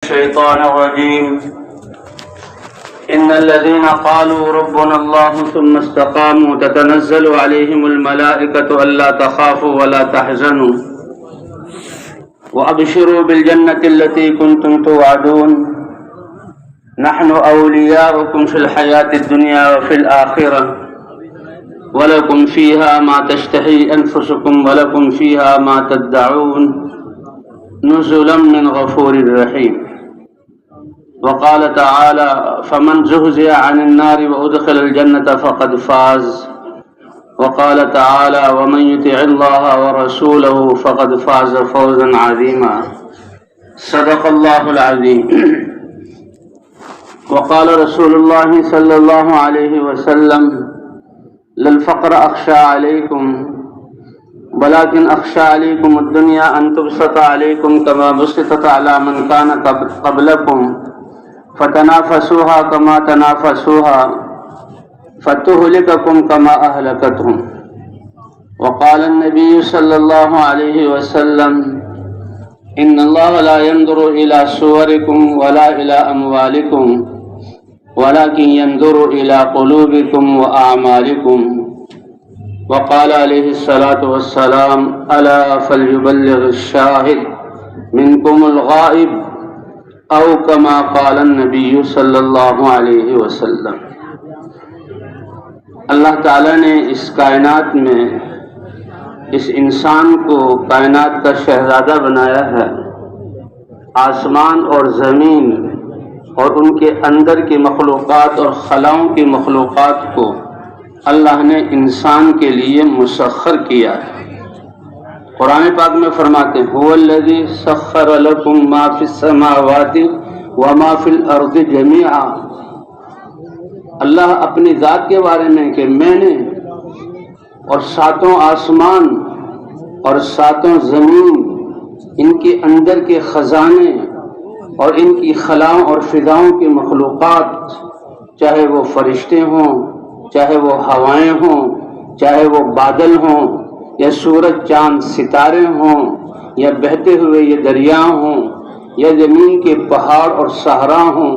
الشيطان الرجيم إن الذين قالوا ربنا الله ثم استقاموا تتنزل عليهم الملائكة ألا تخافوا ولا تحزنوا وأبشروا بالجنة التي كنتم توعدون نحن أولياؤكم في الحياة الدنيا وفي الآخرة ولكم فيها ما تشتهي أنفسكم ولكم فيها ما تدعون نزلا من غفور رحيم. وقال تعالى فمن زحزح عن النار وأدخل الجنة فقد فاز. وقال تعالى ومن يطع الله ورسوله فقد فاز فوزا عظيما. صدق الله العظيم. وقال رسول الله صلى الله عليه وسلم للفقر أخشى عليكم ولكن أخشى عليكم الدنيا أن تبسط عليكم كما بسطت على من كان قبلكم فتنافسوها كما تنافسوها فتهلككم كما أهلكتهم. وقال النبي صلى الله عليه وسلم إن الله لا ينظر إلى صوركم ولا إلى أموالكم ولكن ينظر إلى قلوبكم وأعمالكم. وقال عليه الصلاة والسلام ألا فليبلغ الشاهد منكم الغائب أو كما قال النبي صلی اللہ علیہ وسلم. اللہ تعالیٰ نے اس کائنات میں اس انسان کو کائنات کا شہزادہ بنایا ہے. آسمان اور زمین اور ان کے اندر کی مخلوقات اور خلاؤں کی مخلوقات کو اللہ نے انسان کے لیے مسخر کیا ہے. قرآن پاک میں فرماتے ہیں هو الذی سخر لکم ما فی السماوات وما فی الارض جميعا. اللہ اپنی ذات کے بارے میں کہ میں نے اور ساتوں آسمان اور ساتوں زمین ان کے اندر کے خزانے اور ان کی خلاؤں اور فضاؤں کی مخلوقات چاہے وہ فرشتے ہوں چاہے وہ ہوائیں ہوں چاہے وہ بادل ہوں یا سورج چاند ستارے ہوں یا بہتے ہوئے یہ دریا ہوں یا زمین کے پہاڑ اور صحرا ہوں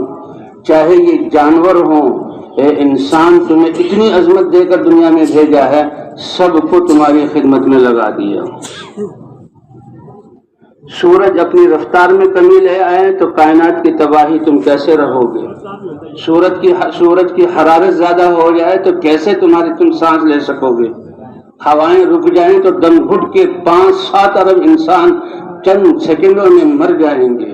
چاہے یہ جانور ہوں. اے انسان تمہیں اتنی عظمت دے کر دنیا میں بھیجا ہے سب کو تمہاری خدمت میں لگا دیا. سورج اپنی رفتار میں کمی لے آئے تو کائنات کی تباہی تم کیسے رہو گے؟ سورج کی حرارت زیادہ ہو جائے تو کیسے تم سانس لے سکو گے؟ ہوائیں رک جائیں تو دم گھٹ کے 5-7 ارب انسان چند سیکنڈوں میں مر جائیں گے.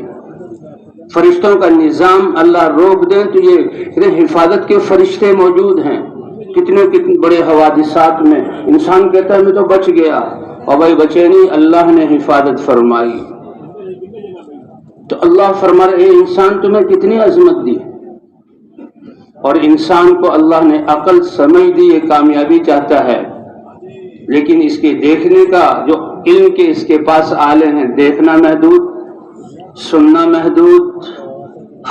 فرشتوں کا نظام اللہ روک دیں تو یہ حفاظت کے فرشتے موجود ہیں. کتنے بڑے حوادثات میں انسان کہتا ہے میں تو بچ گیا اور بھائی بچے نہیں، اللہ نے حفاظت فرمائی. تو اللہ فرما رہے اے انسان تمہیں کتنی عظمت دی اور انسان کو اللہ نے عقل سمجھ دی. یہ کامیابی چاہتا ہے لیکن اس کے دیکھنے کا جو علم کے اس کے پاس آلے ہیں، دیکھنا محدود، سننا محدود،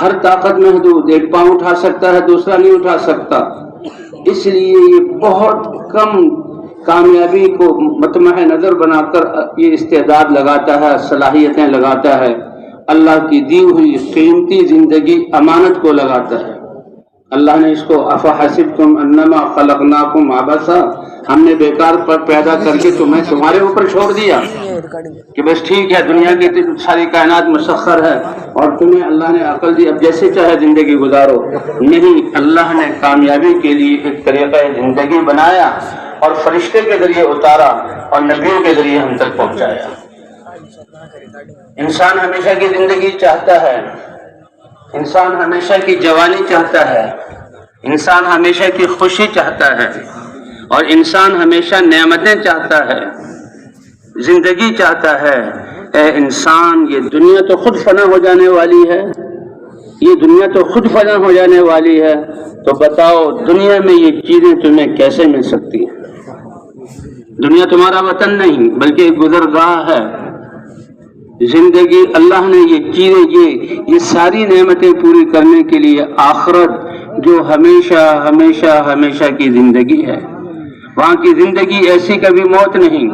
ہر طاقت محدود. ایک پاؤں اٹھا سکتا ہے دوسرا نہیں اٹھا سکتا. اس لیے یہ بہت کم کامیابی کو مطمع نظر بنا کر یہ استعداد لگاتا ہے، صلاحیتیں لگاتا ہے. اللہ کی دی ہوئی قیمتی زندگی امانت کو لگاتا ہے. اللہ نے اس کو افحسبتم انما خلقناکم عبثا، ہم نے بیکار پر پیدا کر کے تمہیں تمہارے اوپر چھوڑ دیا کہ بس ٹھیک ہے دنیا کی ساری کائنات مسخر ہے اور تمہیں اللہ نے عقل دی اب جیسے چاہے زندگی گزارو. نہیں، اللہ نے کامیابی کے لیے ایک طریقہ زندگی بنایا اور فرشتے کے ذریعے اتارا اور نبیوں کے ذریعے ہم تک پہنچایا. انسان ہمیشہ کی زندگی چاہتا ہے، انسان ہمیشہ کی جوانی چاہتا ہے، انسان ہمیشہ کی خوشی چاہتا ہے اور انسان ہمیشہ نعمتیں چاہتا ہے، زندگی چاہتا ہے. اے انسان یہ دنیا تو خود فنا ہو جانے والی ہے، یہ دنیا تو خود فنا ہو جانے والی ہے. تو بتاؤ دنیا میں یہ چیزیں تمہیں کیسے مل سکتی ہیں؟ دنیا تمہارا وطن نہیں بلکہ ایک گزرگاہ ہے. زندگی اللہ نے یہ چیزیں یہ ساری نعمتیں پوری کرنے کے لیے آخرت جو ہمیشہ ہمیشہ ہمیشہ کی زندگی ہے. وہاں کی زندگی ایسی کبھی موت نہیں،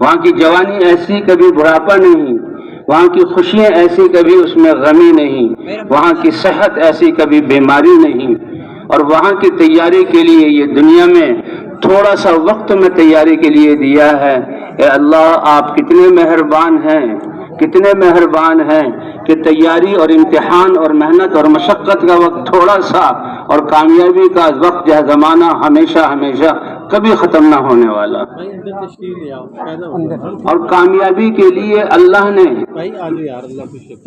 وہاں کی جوانی ایسی کبھی بڑھاپا نہیں، وہاں کی خوشیاں ایسی کبھی اس میں غمی نہیں، وہاں کی صحت ایسی کبھی بیماری نہیں، اور وہاں کی تیاری کے لیے یہ دنیا میں تھوڑا سا وقت میں تیاری کے لیے دیا ہے۔ اے اللہ آپ کتنے مہربان ہیں، کتنے مہربان ہیں کہ تیاری اور امتحان اور محنت اور مشقت کا وقت تھوڑا سا، اور کامیابی کا وقت جو ہے زمانہ ہمیشہ ہمیشہ کبھی ختم نہ ہونے والا۔ اور کامیابی کے لیے اللہ نے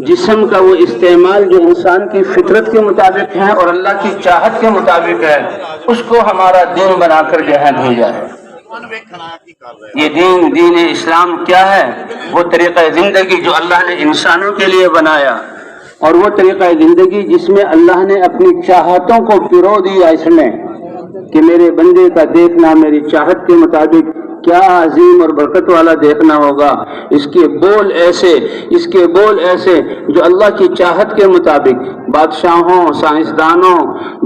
جسم کا وہ استعمال جو انسان کی فطرت کے مطابق ہے اور اللہ کی چاہت کے مطابق ہے، اس کو ہمارا دین بنا کر جو ہے بھیجا ہے۔ یہ دین اسلام کیا ہے؟ وہ طریقہ زندگی جو اللہ نے انسانوں کے لیے بنایا، اور وہ طریقہ زندگی جس میں اللہ نے اپنی چاہتوں کو پرو دیا اس میں، کہ میرے بندے کا دیکھنا میری چاہت کے مطابق کیا عظیم اور برکت والا دیکھنا ہوگا، اس کے بول ایسے جو اللہ کی چاہت کے مطابق، بادشاہوں، سائنسدانوں،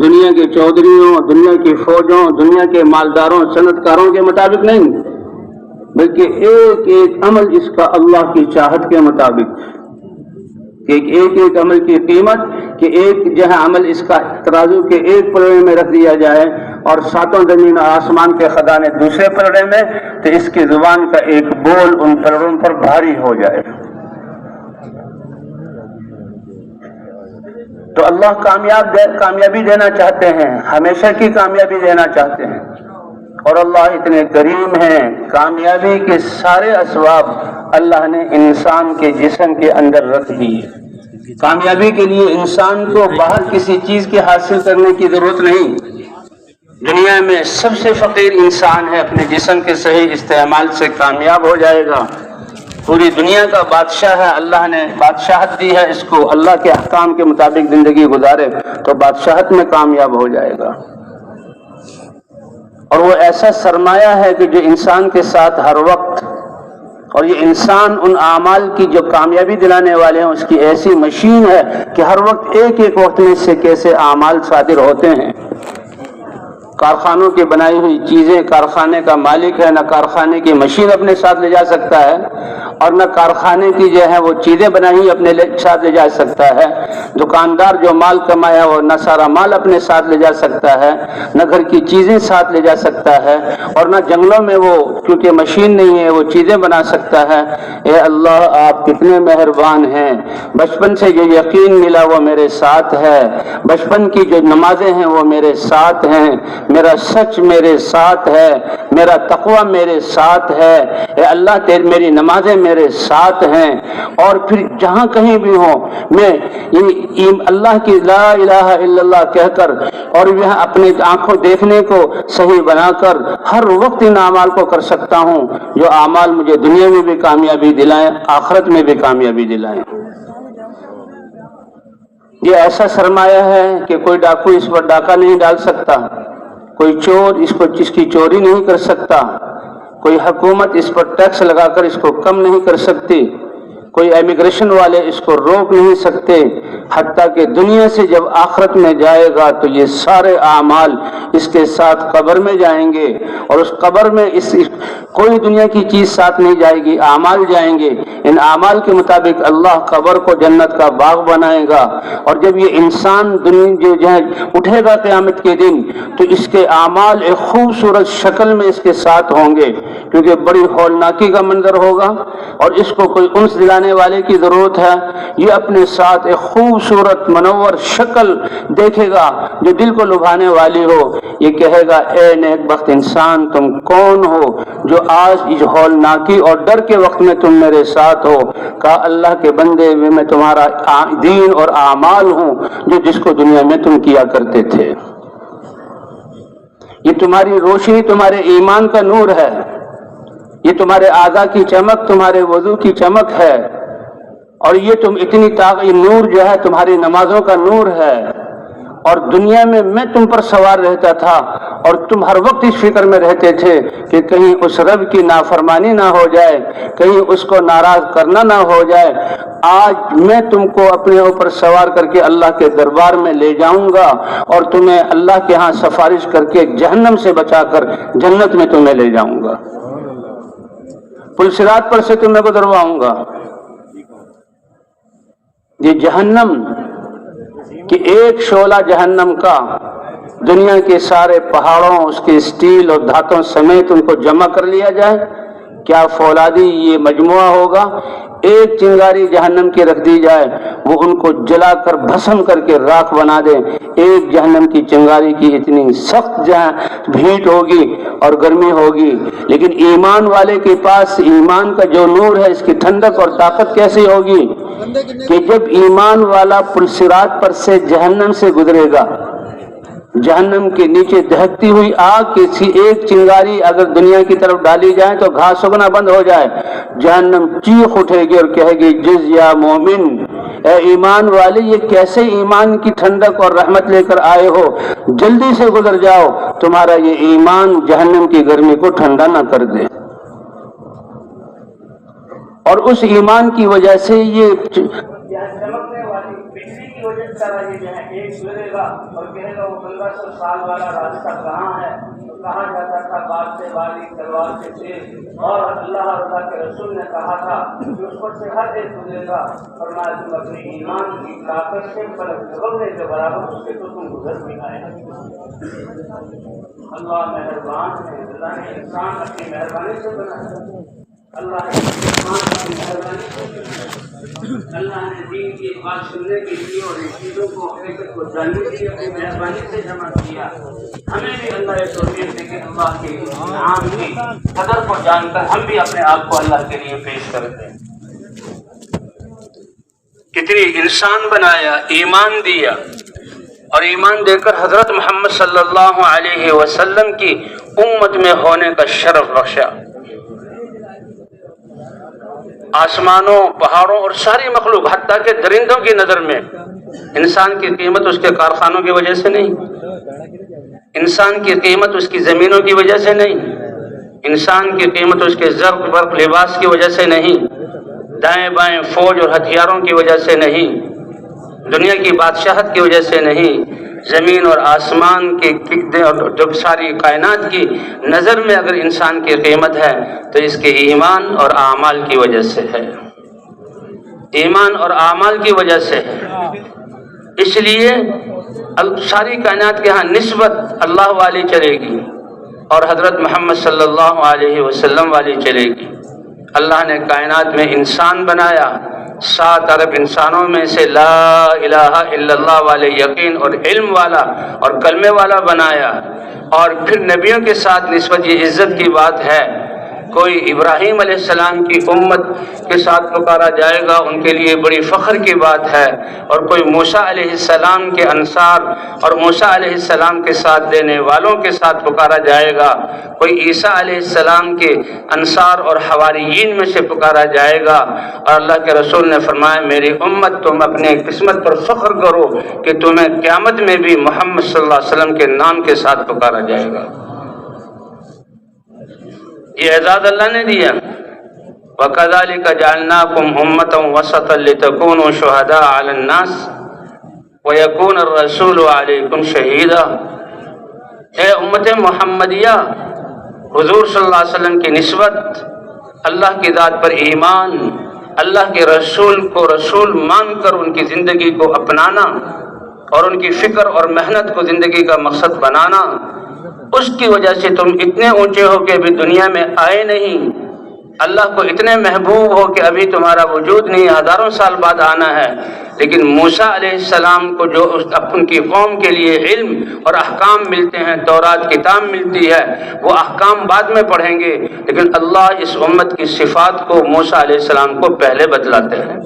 دنیا کے چودھریوں، دنیا کی فوجوں، دنیا کے مالداروں، صنعت کاروں کے مطابق نہیں، بلکہ ایک ایک عمل اس کا اللہ کی چاہت کے مطابق، ایک عمل کی قیمت، کہ ایک جو ہے عمل اس کا ترازو کے ایک پلڑے میں رکھ دیا جائے اور ساتوں زمین اور آسمان کے خزانے دوسرے پلڑے میں، تو اس کی زبان کا ایک بول ان پلڑوں پر بھاری ہو جائے۔ تو اللہ کامیابی دینا چاہتے ہیں، ہمیشہ کی کامیابی دینا چاہتے ہیں، اور اللہ اتنے کریم ہیں، کامیابی کے سارے اسباب اللہ نے انسان کے جسم کے اندر رکھ دیے۔ کامیابی کے لیے انسان کو باہر کسی چیز کے حاصل کرنے کی ضرورت نہیں۔ دنیا میں سب سے فقیر انسان ہے، اپنے جسم کے صحیح استعمال سے کامیاب ہو جائے گا۔ پوری دنیا کا بادشاہ ہے، اللہ نے بادشاہت دی ہے اس کو، اللہ کے احکام کے مطابق زندگی گزارے تو بادشاہت میں کامیاب ہو جائے گا۔ اور وہ ایسا سرمایہ ہے کہ جو انسان کے ساتھ ہر وقت، اور یہ انسان ان اعمال کی جو کامیابی دلانے والے ہیں اس کی ایسی مشین ہے کہ ہر وقت ایک وقت میں سے کیسے اعمال صادر ہوتے ہیں۔ کارخانوں کی بنائی ہوئی چیزیں کارخانے کا مالک ہے، نہ کارخانے کی مشین اپنے ساتھ لے جا سکتا ہے، اور نہ کارخانے کی جو ہے وہ چیزیں بنائی ہوئی اپنے ساتھ لے جا سکتا ہے۔ دکاندار جو مال کمایا وہ نہ سارا مال اپنے ساتھ لے جا سکتا ہے، نہ گھر کی چیزیں ساتھ لے جا سکتا ہے، اور نہ جنگلوں میں وہ کیونکہ مشین نہیں ہے وہ چیزیں بنا سکتا ہے۔ اے اللہ آپ کتنے مہربان ہیں، بچپن سے جو یقین ملا وہ میرے ساتھ ہے، بچپن کی جو نمازیں ہیں وہ میرے ساتھ ہیں، میرا سچ میرے ساتھ ہے، میرا تقوی میرے ساتھ ہے۔ اے اللہ میری نمازیں میرے ساتھ ہیں، اور پھر جہاں کہیں بھی ہوں میں اللہ کی لا الہ الا اللہ کہہ کر اور یہاں اپنی آنکھوں دیکھنے کو صحیح بنا کر ہر وقت ان اعمال کو کر سکتا ہوں جو اعمال مجھے دنیا میں بھی کامیابی دلائیں، آخرت میں بھی کامیابی دلائیں۔ یہ ایسا سرمایہ ہے کہ کوئی ڈاکو اس پر ڈاکہ نہیں ڈال سکتا، کوئی چور اس کی چوری نہیں کر سکتا، کوئی حکومت اس پر ٹیکس لگا کر اس کو کم نہیں کر سکتی، کوئی امیگریشن والے اس کو روک نہیں سکتے، حتیٰ کہ دنیا سے جب آخرت میں جائے گا تو یہ سارے اعمال اس کے ساتھ قبر میں جائیں گے، اور اس قبر میں کوئی دنیا کی چیز ساتھ نہیں جائے گی، اعمال جائیں گے۔ ان اعمال کے مطابق اللہ قبر کو جنت کا باغ بنائے گا، اور جب یہ انسان دنیا جو ہے اٹھے گا قیامت کے دن تو اس کے اعمال ایک خوبصورت شکل میں اس کے ساتھ ہوں گے، کیونکہ بڑی ہولناکی کا منظر ہوگا، اور اس کو کوئی انس دلانے والے کی ضرورت ہے۔ یہ اپنے ساتھ ایک خوبصورت منور شکل دیکھے گا جو دل کو لبھانے والی ہو۔ یہ کہے گا اے نیک بخت انسان تم کون ہو جو آج اس ہولناکی اور ڈر کے وقت میں تم میرے ساتھ ہو؟ کہا اللہ کے بندے میں تمہارا دین اور اعمال ہوں جو جس کو دنیا میں تم کیا کرتے تھے۔ یہ تمہاری روشنی تمہارے ایمان کا نور ہے، یہ تمہارے اعضاء کی چمک، تمہارے وضو کی چمک ہے، اور یہ تم اتنی نور جو ہے تمہاری نمازوں کا نور ہے۔ اور دنیا میں تم پر سوار رہتا تھا اور تم ہر وقت اس فکر میں رہتے تھے کہ کہیں اس رب کی نافرمانی نہ ہو جائے، کہیں اس کو ناراض کرنا نہ ہو جائے۔ آج میں تم کو اپنے اوپر سوار کر کے اللہ کے دربار میں لے جاؤں گا اور تمہیں اللہ کے ہاں سفارش کر کے جہنم سے بچا کر جنت میں تمہیں لے جاؤں گا، پل صراط پر سے تمہیں گزرواؤں گا۔ یہ جہنم کہ ایک شعلہ جہنم کا دنیا کے سارے پہاڑوں اس کے اسٹیل اور دھاتوں سمیت ان کو جمع کر لیا جائے، کیا فولادی یہ مجموعہ ہوگا؟ ایک چنگاری جہنم کی رکھ دی جائے، وہ ان کو جلا کر بھسم کر کے راکھ بنا دے۔ ایک جہنم کی چنگاری کی اتنی سخت بھیٹ ہوگی اور گرمی ہوگی، لیکن ایمان والے کے پاس ایمان کا جو نور ہے، اس کی ٹھنڈک اور طاقت کیسی ہوگی کہ جب ایمان والا پل صراط پر سے جہنم سے گزرے گا، جہنم کے نیچے دہکتی ہوئی آگ کی ایک چنگاری اگر دنیا کی طرف ڈالی جائے تو گھاس اگنا بند ہو جائے، جہنم چیخ اٹھے گی اور کہے گی جز یا مومن، اے ایمان والے، یہ کیسے ایمان کی ٹھنڈک اور رحمت لے کر آئے ہو، جلدی سے گزر جاؤ، تمہارا یہ ایمان جہنم کی گرمی کو ٹھنڈا نہ کر دے۔ اور اس ایمان کی وجہ سے یہ چمکنے والی بجلی کی وجہ سے یہ جو ہے ایک گزرے گا اور کہے گا وہ 1500 سال والا راستہ کہاں ہے؟ تو کہا جاتا تھا بات سے والی تلوار سے تیز، اور اللہ اور اللہ کے رسول نے کہا تھا کہ اس پر سے ہر ایک گزرے گا، فرمایا تم اپنے ایمان کی طاقت سے پلک جھپکنے کے برابر اس کے تو تم گزر بھی آئے۔ اللہ مہربان ہے، اللہ نے انسان اپنی مہربانی سے بنایا، اللہ نے اپنی مہربانی سے، اللہ نے دین کی بات سننے کے لیے اور ان چیزوں کو حقیقت کو جاننے کے لیے اپنی مہربانی سے جمع کیا۔ ہمیں بھی اللہ یہ توفیق دے کہ اللہ کے انعام کی قدر کو جان کر ہم بھی اپنے آپ کو اللہ کے لیے پیش کر دیں۔ کتنی انسان بنایا، ایمان دیا، اور ایمان دے کر حضرت محمد صلی اللہ علیہ وسلم کی امت میں ہونے کا شرف بخشا۔ آسمانوں، پہاڑوں اور ساری مخلوق، حتیٰ کہ درندوں کی نظر میں انسان کی قیمت اس کے کارخانوں کی وجہ سے نہیں، انسان کی قیمت اس کی زمینوں کی وجہ سے نہیں، انسان کی قیمت اس کے زرق برق لباس کی وجہ سے نہیں، دائیں بائیں فوج اور ہتھیاروں کی وجہ سے نہیں، دنیا کی بادشاہت کی وجہ سے نہیں، زمین اور آسمان کی جو ساری کائنات کی نظر میں اگر انسان کی قیمت ہے تو اس کے ایمان اور اعمال کی وجہ سے ہے، ایمان اور اعمال کی وجہ سے ہے۔ اس لیے ساری کائنات کے ہاں نسبت اللہ والی چلے گی اور حضرت محمد صلی اللہ علیہ وسلم والی چلے گی۔ اللہ نے کائنات میں انسان بنایا، 7 ارب انسانوں میں سے لا الہ الا اللہ والے یقین اور علم والا اور کلمے والا بنایا، اور پھر نبیوں کے ساتھ نسبت یہ عزت کی بات ہے، کوئی ابراہیم علیہ السلام کی امت کے ساتھ پکارا جائے گا، ان کے لیے بڑی فخر کی بات ہے، اور کوئی موسیٰ علیہ السلام کے انصار اور موسیٰ علیہ السلام کے ساتھ دینے والوں کے ساتھ پکارا جائے گا، کوئی عیسیٰ علیہ السلام کے انصار اور حواریین میں سے پکارا جائے گا، اور اللہ کے رسول نے فرمایا میری امت تم اپنے قسمت پر فخر کرو کہ تمہیں قیامت میں بھی محمد صلی اللہ علیہ وسلم کے نام کے ساتھ پکارا جائے گا۔ یہ اعزاز اللہ نے دیا۔ وَكَذَلِكَ جَعَلْنَاكُمْ أُمَّةً وَسَطًا لِتَكُونُوا شُهَدَاءَ عَلَى النَّاسِ وَيَكُونَ الرَّسُولُ عَلَيْكُمْ شَهِيدًا۔ اے امت محمدیہ، حضور صلی اللہ علیہ وسلم کی نسبت، اللہ کی ذات پر ایمان، اللہ کے رسول کو رسول مان کر ان کی زندگی کو اپنانا اور ان کی فکر اور محنت کو زندگی کا مقصد بنانا، اس کی وجہ سے تم اتنے اونچے ہو کہ ابھی دنیا میں آئے نہیں، اللہ کو اتنے محبوب ہو کہ ابھی تمہارا وجود نہیں، ہزاروں سال بعد آنا ہے، لیکن موسیٰ علیہ السلام کو جو ان کی قوم کے لیے علم اور احکام ملتے ہیں، تورات کتاب ملتی ہے، وہ احکام بعد میں پڑھیں گے، لیکن اللہ اس امت کی صفات کو موسیٰ علیہ السلام کو پہلے بتلاتے ہیں۔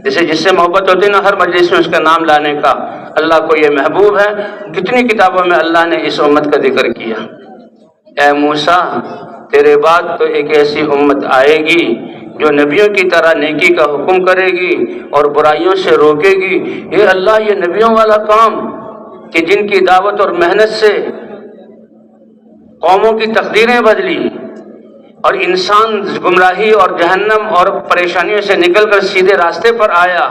جسے جس سے محبت ہوتی ہے نا، ہر مجلس میں اس کا نام لانے کا، اللہ کو یہ محبوب ہے۔ کتنی کتابوں میں اللہ نے اس امت کا ذکر کیا، اے موسیٰ تیرے بعد تو ایک ایسی امت آئے گی جو نبیوں کی طرح نیکی کا حکم کرے گی اور برائیوں سے روکے گی۔ یہ اللہ، یہ نبیوں والا کام کہ جن کی دعوت اور محنت سے قوموں کی تقدیریں بدلی اور انسان گمراہی اور جہنم اور پریشانیوں سے نکل کر سیدھے راستے پر آیا،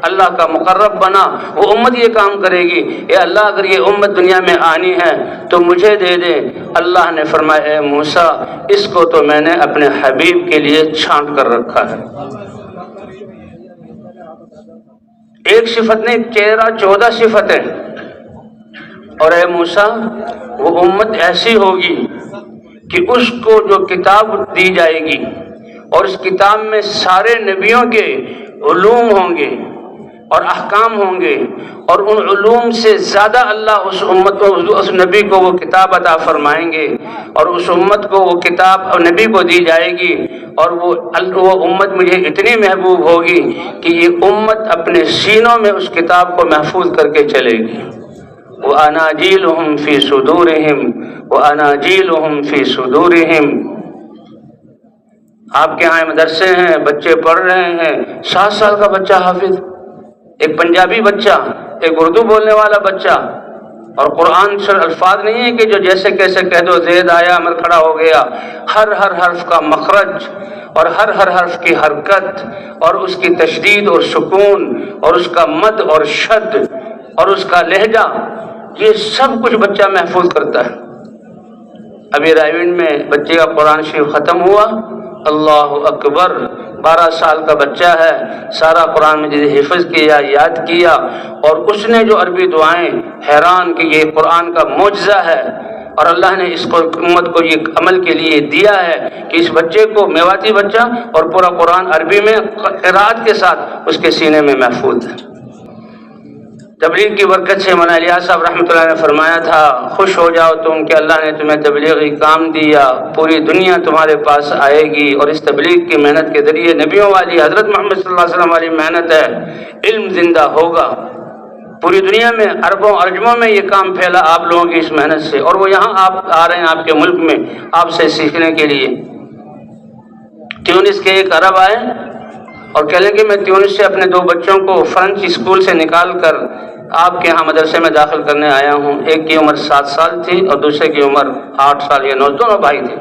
اللہ کا مقرب بنا، وہ امت یہ کام کرے گی۔ اے اللہ، اگر یہ امت دنیا میں آنی ہے تو مجھے دے دے۔ اللہ نے فرمایا اے موسیٰ، اس کو تو میں نے اپنے حبیب کے لیے چھانٹ کر رکھا ہے۔ ایک صفت نہیں 13-14 صفتیں. اور اے موسیٰ وہ امت ایسی ہوگی کہ اس کو جو کتاب دی جائے گی اور اس کتاب میں سارے نبیوں کے علوم ہوں گے اور احکام ہوں گے، اور ان علوم سے زیادہ اللہ اس امت کو، اس نبی کو وہ کتاب عطا فرمائیں گے، اور اس امت کو وہ کتاب اور نبی کو دی جائے گی، اور وہ امت مجھے اتنی محبوب ہوگی کہ یہ امت اپنے سینوں میں اس کتاب کو محفوظ کر کے چلے گی. وَأَنَاجِيلُهُمْ فِي صُدُورِهِمْ وَأَنَاجِيلُهُمْ فِي صُدُورِهِمْ. آپ کے یہاں مدرسے ہیں، بچے پڑھ رہے ہیں، 7 سال کا بچہ حافظ، ایک پنجابی بچہ، ایک اردو بولنے والا بچہ، اور قرآن سے الفاظ نہیں ہے کہ جو جیسے کیسے کہہ دو زید آیا امر کھڑا ہو گیا. ہر حرف کا مخرج اور ہر حرف کی حرکت اور اس کی تشدید اور سکون اور اس کا مد اور شد اور اس کا لہجہ، یہ سب کچھ بچہ محفوظ کرتا ہے. ابھی رائیوین میں بچے کا قرآن شریف ختم ہوا، اللہ اکبر، 12 سال کا بچہ ہے، سارا قرآن مجید حفظ کیا، یاد کیا، اور اس نے جو عربی دعائیں، حیران کہ یہ قرآن کا معجزہ ہے، اور اللہ نے اس کو امت کو یہ عمل کے لیے دیا ہے کہ اس بچے کو، میواتی بچہ، اور پورا قرآن عربی میں قرات کے ساتھ اس کے سینے میں محفوظ ہے. تبلیغ کی برکت سے مولانا الیاس صاحب رحمۃ اللہ نے فرمایا تھا، خوش ہو جاؤ تم کہ اللہ نے تمہیں تبلیغی کام دیا، پوری دنیا تمہارے پاس آئے گی، اور اس تبلیغ کی محنت کے ذریعے نبیوں والی حضرت محمد صلی اللہ علیہ وسلم والی محنت ہے، علم زندہ ہوگا. پوری دنیا میں اربوں ارجموں میں یہ کام پھیلا آپ لوگوں کی اس محنت سے، اور وہ یہاں آپ آ رہے ہیں آپ کے ملک میں آپ سے سیکھنے کے لیے. تیونس کے ایک عرب آئے اور کہہ لیں کہ میں تیونس سے اپنے 2 بچوں کو فرنچ اسکول سے نکال کر آپ کے ہاں مدرسے میں داخل کرنے آیا ہوں. ایک کی عمر 7 سال تھی اور دوسرے کی عمر 8 سال یا 9، دونوں بھائی تھے.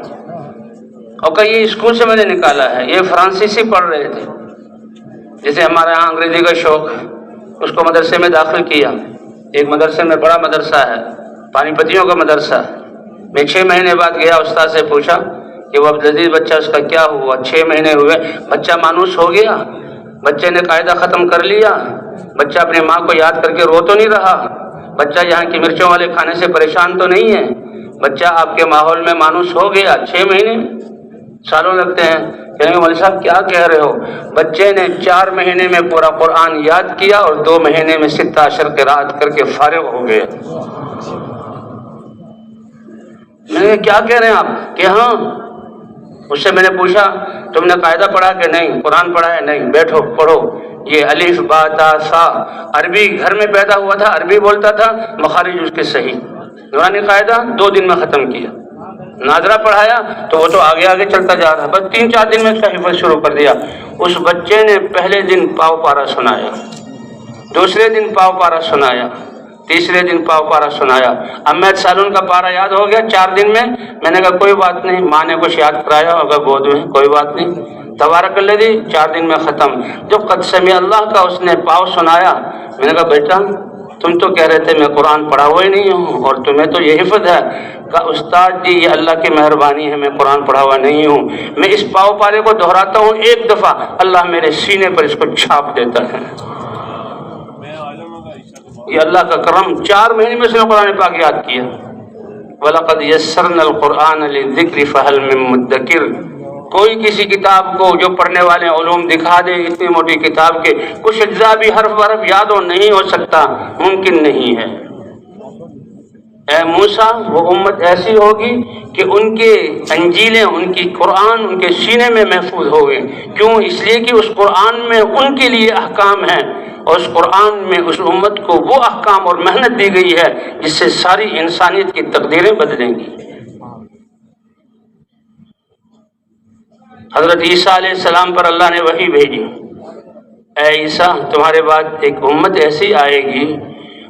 اور کہ یہ اسکول سے میں نے نکالا ہے، یہ فرانسیسی پڑھ رہے تھے، جیسے ہمارے یہاں انگریزی کا شوق، اس کو مدرسے میں داخل کیا. ایک مدرسے میں بڑا مدرسہ ہے، پانی پتیوں کا مدرسہ. میں 6 مہینے بعد گیا، استاد سے پوچھا کہ وہ عبدالعزیز بچہ اس کا کیا ہوا. 6 مہینے ہوئے، بچہ مانوس ہو گیا، بچے نے قاعدہ ختم کر لیا، بچہ اپنی ماں کو یاد کر کے رو تو نہیں رہا، بچہ یہاں کی مرچوں والے کھانے سے پریشان تو نہیں ہے، بچہ آپ کے ماحول میں مانوس ہو گیا. 6 مہینے، سالوں لگتے ہیں. کہیں گے مولوی صاحب کیا کہہ رہے ہو؟ بچے نے 4 مہینے میں پورا قرآن یاد کیا اور 2 مہینے میں 16 قرات کر کے فارغ ہو گئے. میں نے کیا کہہ رہے ہیں آپ؟ کہ ہاں. اس سے میں نے پوچھا تم نے قاعدہ پڑھا کہ نہیں، قرآن پڑھا ہے؟ نہیں. بیٹھو پڑھو. یہ الف با تا سا عربی گھر میں پیدا ہوا تھا، عربی بولتا تھا، مخارج اس کے صحیح. نورانی قاعدہ 2 دن میں ختم کیا. ناظرہ پڑھایا تو وہ تو آگے آگے چلتا جا رہا، بس 3-4 دن میں اس کا حفظ شروع کر دیا. اس بچے نے پہلے دن پاؤ پارا سنایا، دوسرے دن پاؤ پارا سنایا، تیسرے دن پاؤ پارا سنایا. احمد سالون کا پارا یاد ہو گیا 4 دن میں. میں نے کہا کوئی بات نہیں، ماں نے کچھ یاد کرایا ہوگا گود میں، کوئی بات نہیں. تبارک الذی 4 دن میں ختم. جب قد سمع اللہ کا اس نے پاؤ سنایا، میں نے کہا بیٹا تم تو کہہ رہے تھے میں قرآن پڑھا ہوا ہی نہیں ہوں اور تمہیں تو یہ حفظ ہے. کہا استاد جی یہ اللہ کی مہربانی ہے، میں قرآن پڑھا ہوا نہیں ہوں. میں اس پاؤ پارے کو دہراتا ہوں 1 دفعہ، اللہ میرے سینے پر اس کو چھاپ دیتا ہے. یہ اللہ کا کرم. 4 مہینے میں اس نے قرآن پاک یاد کیا. وَلَقَدْ يَسَّرْنَا الْقُرْآنَ لِلذِّكْرِ فَهَلْ مِن مُدَّكِرٍ. کوئی کسی کتاب کو جو پڑھنے والے علوم دکھا دے اتنی موٹی کتاب کے کچھ اجزاء بھی حرف برف یاد ہو، نہیں ہو سکتا، ممکن نہیں ہے. اے موسیٰ وہ امت ایسی ہوگی کہ ان کے انجیلیں، ان کی قرآن ان کے سینے میں محفوظ ہوگی. کیوں؟ اس لیے کہ اس قرآن میں ان کے لیے احکام ہیں، اور اس قرآن میں اس امت کو وہ احکام اور محنت دی گئی ہے جس سے ساری انسانیت کی تقدیریں بدلیں گی. حضرت عیسیٰ علیہ السلام پر اللہ نے وحی بھیجی، اے عیسیٰ تمہارے بعد ایک امت ایسی آئے گی،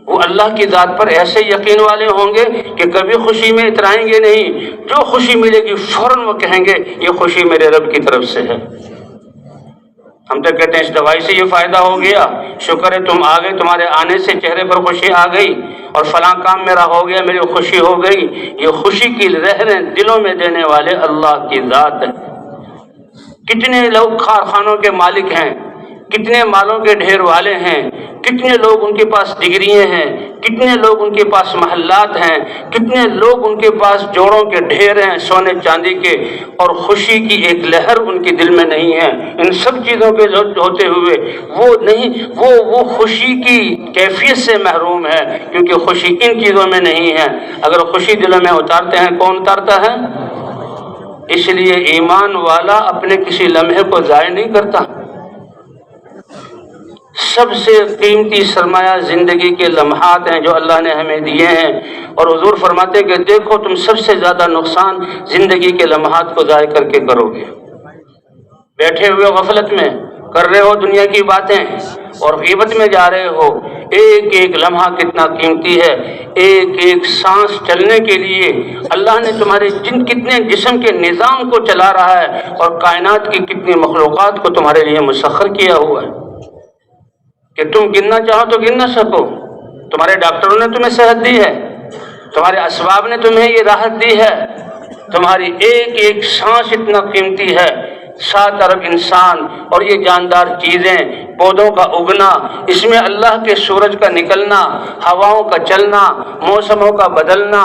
وہ اللہ کی ذات پر ایسے یقین والے ہوں گے کہ کبھی خوشی میں اترائیں گے نہیں. جو خوشی ملے گی فوراً وہ کہیں گے یہ خوشی میرے رب کی طرف سے ہے. ہم تو کہتے ہیں اس دوائی سے یہ فائدہ ہو گیا، شکر ہے تم آ گئے، تمہارے آنے سے چہرے پر خوشی آ گئی، اور فلاں کام میرا ہو گیا، میری خوشی ہو گئی. یہ خوشی کی لہریں دلوں میں دینے والے اللہ کی ذات ہے. کتنے لوگ کارخانوں کے مالک ہیں، کتنے مالوں کے ڈھیر والے ہیں، کتنے لوگ ان کے پاس ڈگریاں ہیں، کتنے لوگ ان کے پاس محلات ہیں، کتنے لوگ ان کے پاس جوڑوں کے ڈھیر ہیں سونے چاندی کے، اور خوشی کی ایک لہر ان کے دل میں نہیں ہے۔ ان سب چیزوں کے ہوتے ہوئے وہ نہیں، وہ خوشی کی کیفیت سے محروم ہے، کیونکہ خوشی ان چیزوں میں نہیں ہے۔ اگر خوشی دلوں میں اتارتے ہیں، کون اتارتا ہے؟ اس لیے ایمان والا اپنے کسی لمحے کو ضائع نہیں کرتا۔ سب سے قیمتی سرمایہ زندگی کے لمحات ہیں جو اللہ نے ہمیں دیے ہیں، اور حضور فرماتے ہیں کہ دیکھو تم سب سے زیادہ نقصان زندگی کے لمحات کو ضائع کر کے کرو گے۔ بیٹھے ہوئے غفلت میں کر رہے ہو دنیا کی باتیں اور غیبت میں جا رہے ہو۔ ایک ایک لمحہ کتنا قیمتی ہے، ایک ایک سانس چلنے کے لیے اللہ نے تمہارے کتنے جسم کے نظام کو چلا رہا ہے، اور کائنات کی کتنی مخلوقات کو تمہارے لیے مسخر کیا ہوا ہے کہ تم گننا چاہو تو گن نہ سکو۔ تمہارے ڈاکٹروں نے تمہیں صحت دی ہے، تمہارے اسباب نے تمہیں یہ راحت دی ہے، تمہاری ایک ایک سانس اتنا قیمتی ہے۔ 7 ارب انسان اور یہ جاندار چیزیں، پودوں کا اگنا، اس میں اللہ کے سورج کا نکلنا، ہواؤں کا چلنا، موسموں کا بدلنا،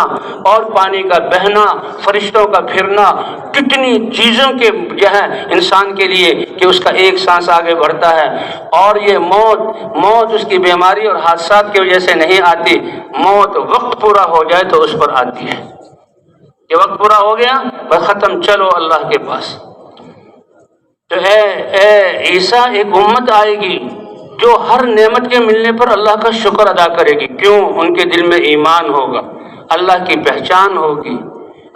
اور پانی کا بہنا، فرشتوں کا پھرنا، کتنی چیزوں کے انسان کے لیے کہ اس کا ایک سانس آگے بڑھتا ہے۔ اور یہ موت اس کی بیماری اور حادثات کی وجہ سے نہیں آتی، موت وقت پورا ہو جائے تو اس پر آتی ہے کہ وقت پورا ہو گیا بس ختم، چلو اللہ کے پاس۔ تو اے عیسیٰ، ایک امت آئے گی جو ہر نعمت کے ملنے پر اللہ کا شکر ادا کرے گی۔ کیوں؟ ان کے دل میں ایمان ہوگا، اللہ کی پہچان ہوگی۔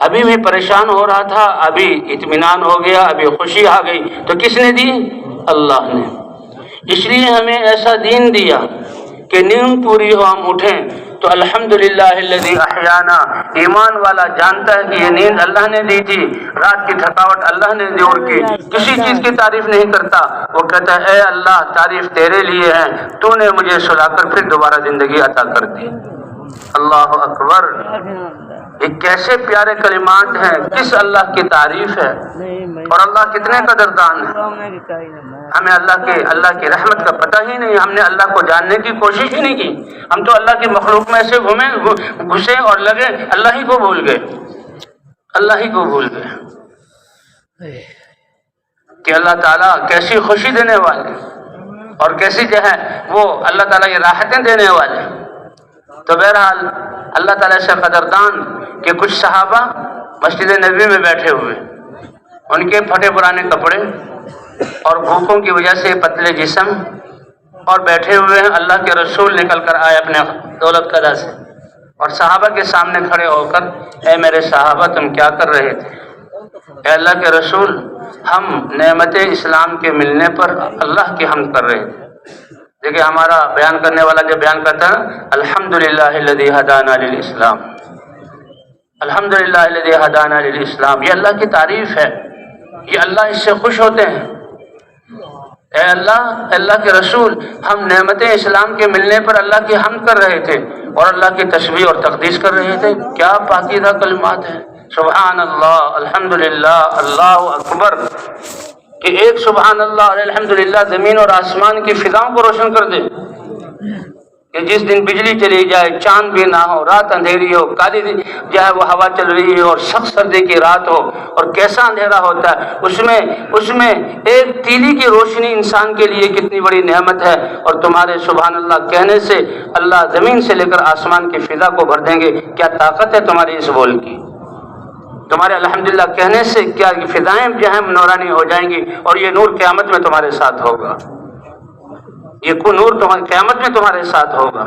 ابھی میں پریشان ہو رہا تھا، ابھی اطمینان ہو گیا، ابھی خوشی آ گئی، تو کس نے دی؟ اللہ نے۔ اس لیے ہمیں ایسا دین دیا کہ نیند پوری ہو ہم اٹھیں تو الحمدللہ الذی احیانا، ایمان والا جانتا ہے کہ یہ نیند اللہ نے دی تھی، رات کی تھکاوٹ اللہ نے دور کی، کسی چیز کی تعریف نہیں کرتا، وہ کہتا ہے اے اللہ تعریف تیرے لیے ہے، تو نے مجھے سلا کر پھر دوبارہ زندگی عطا کر دی۔ اللہ اکبر! یہ کیسے پیارے کلمات ہیں، کس اللہ کی تعریف ہے، اور اللہ کتنے قدردان ہے۔ ہمیں اللہ کی رحمت کا پتہ ہی نہیں، ہم نے اللہ کو جاننے کی کوشش ہی نہیں کی، ہم تو اللہ کی مخلوق میں ایسے گھسے اور لگے، اللہ ہی کو بھول گئے کہ اللہ تعالیٰ کیسی خوشی دینے والے اور کیسی وہ اللہ تعالیٰ یہ راحتیں دینے والے۔ تو بہرحال اللہ تعالیٰ سے قدردان کہ کچھ صحابہ مسجد نبوی میں بیٹھے ہوئے، ان کے پھٹے پرانے کپڑے اور بھوکوں کی وجہ سے پتلے جسم، اور بیٹھے ہوئے ہیں، اللہ کے رسول نکل کر آئے اپنے دولت قدا سے، اور صحابہ کے سامنے کھڑے ہو کر اے میرے صحابہ تم کیا کر رہے تھے؟ اے اللہ کے رسول ہم نعمت اسلام کے ملنے پر اللہ کی حمد کر رہے تھے۔ دیکھیں ہمارا بیان کرنے والا جو بیان کرتا ہے الحمدللہ الذی ہدانا للاسلام، الحمدللہ الذی ہدانا للاسلام، یہ اللہ کی تعریف ہے، یہ اللہ اس سے خوش ہوتے ہیں۔ اے اللہ کے رسول ہم نعمت اسلام کے ملنے پر اللہ کی حمد کر رہے تھے اور اللہ کی تسبیح اور تقدیس کر رہے تھے۔ کیا پاکیزہ کلمات ہیں، سبحان اللہ، الحمدللہ، اللہ اکبر، کہ ایک سبحان اللہ اور الحمدللہ زمین اور آسمان کی فضاؤں کو روشن کر دے، کہ جس دن بجلی چلی جائے، چاند بھی نہ ہو، رات اندھیری ہو، کالی وہ ہوا چل رہی ہو اور سخت سردی کی رات ہو، اور کیسا اندھیرا ہوتا ہے، اس میں ایک تیلی کی روشنی انسان کے لیے کتنی بڑی نعمت ہے، اور تمہارے سبحان اللہ کہنے سے اللہ زمین سے لے کر آسمان کی فضا کو بھر دیں گے۔ کیا طاقت ہے تمہاری اس بول کی؟ تمہارے الحمدللہ کہنے سے کیا فضائیں نورانی ہو جائیں گی، اور یہ نور قیامت میں تمہارے ساتھ ہوگا، یہ نور قیامت میں تمہارے ساتھ ہوگا۔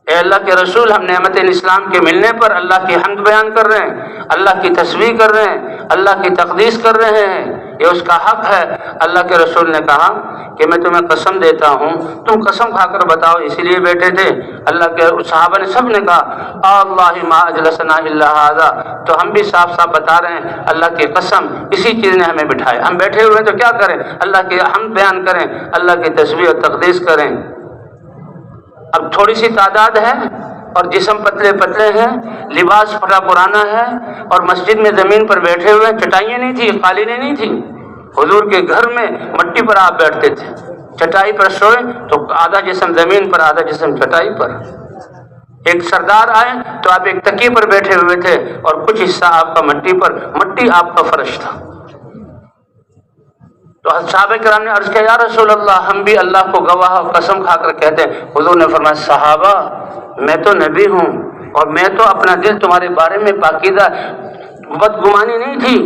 اے اللہ کے رسول ہم نعمت اسلام کے ملنے پر اللہ کی حمد بیان کر رہے ہیں، اللہ کی تسبیح کر رہے ہیں، اللہ کی تقدیس کر رہے ہیں، یہ اس کا حق ہے۔ اللہ کے رسول نے کہا کہ میں تمہیں قسم دیتا ہوں، تم قسم کھا کر بتاؤ، اسی لیے بیٹھے تھے۔ اللہ کے صحابہ نے سب نے کہا اللہ ما اجلسنا الا ھذا، تو ہم بھی صاف صاف بتا رہے ہیں اللہ کی قسم اسی چیز نے ہمیں بٹھایا، ہم بیٹھے ہوئے تو کیا کریں، اللہ کی حمد بیان کریں، اللہ کی تسبیح اور تقدیس کریں۔ اب تھوڑی سی تعداد ہے اور جسم پتلے پتلے ہیں، لباس پھٹا پرانا ہے، اور مسجد میں زمین پر بیٹھے ہوئے، چٹائیاں نہیں تھی، قالینیں نہیں تھی، حضور کے گھر میں مٹی پر آپ بیٹھتے تھے، چٹائی پر سوئے تو آدھا جسم زمین پر آدھا جسم چٹائی پر. ایک سردار آئے تو آپ ایک تکیے پر بیٹھے ہوئے تھے اور کچھ حصہ آپ کا مٹی پر، مٹی آپ کا فرش تھا. تو صحابہ کرام نے عرض کیا یا رسول اللہ ہم بھی اللہ کو گواہ قسم کھا کر کہتے ہیں. حضور نے فرمایا صحابہ میں تو نبی ہوں اور میں تو اپنا دل تمہارے بارے میں پاکیزہ بدگمانی نہیں تھی،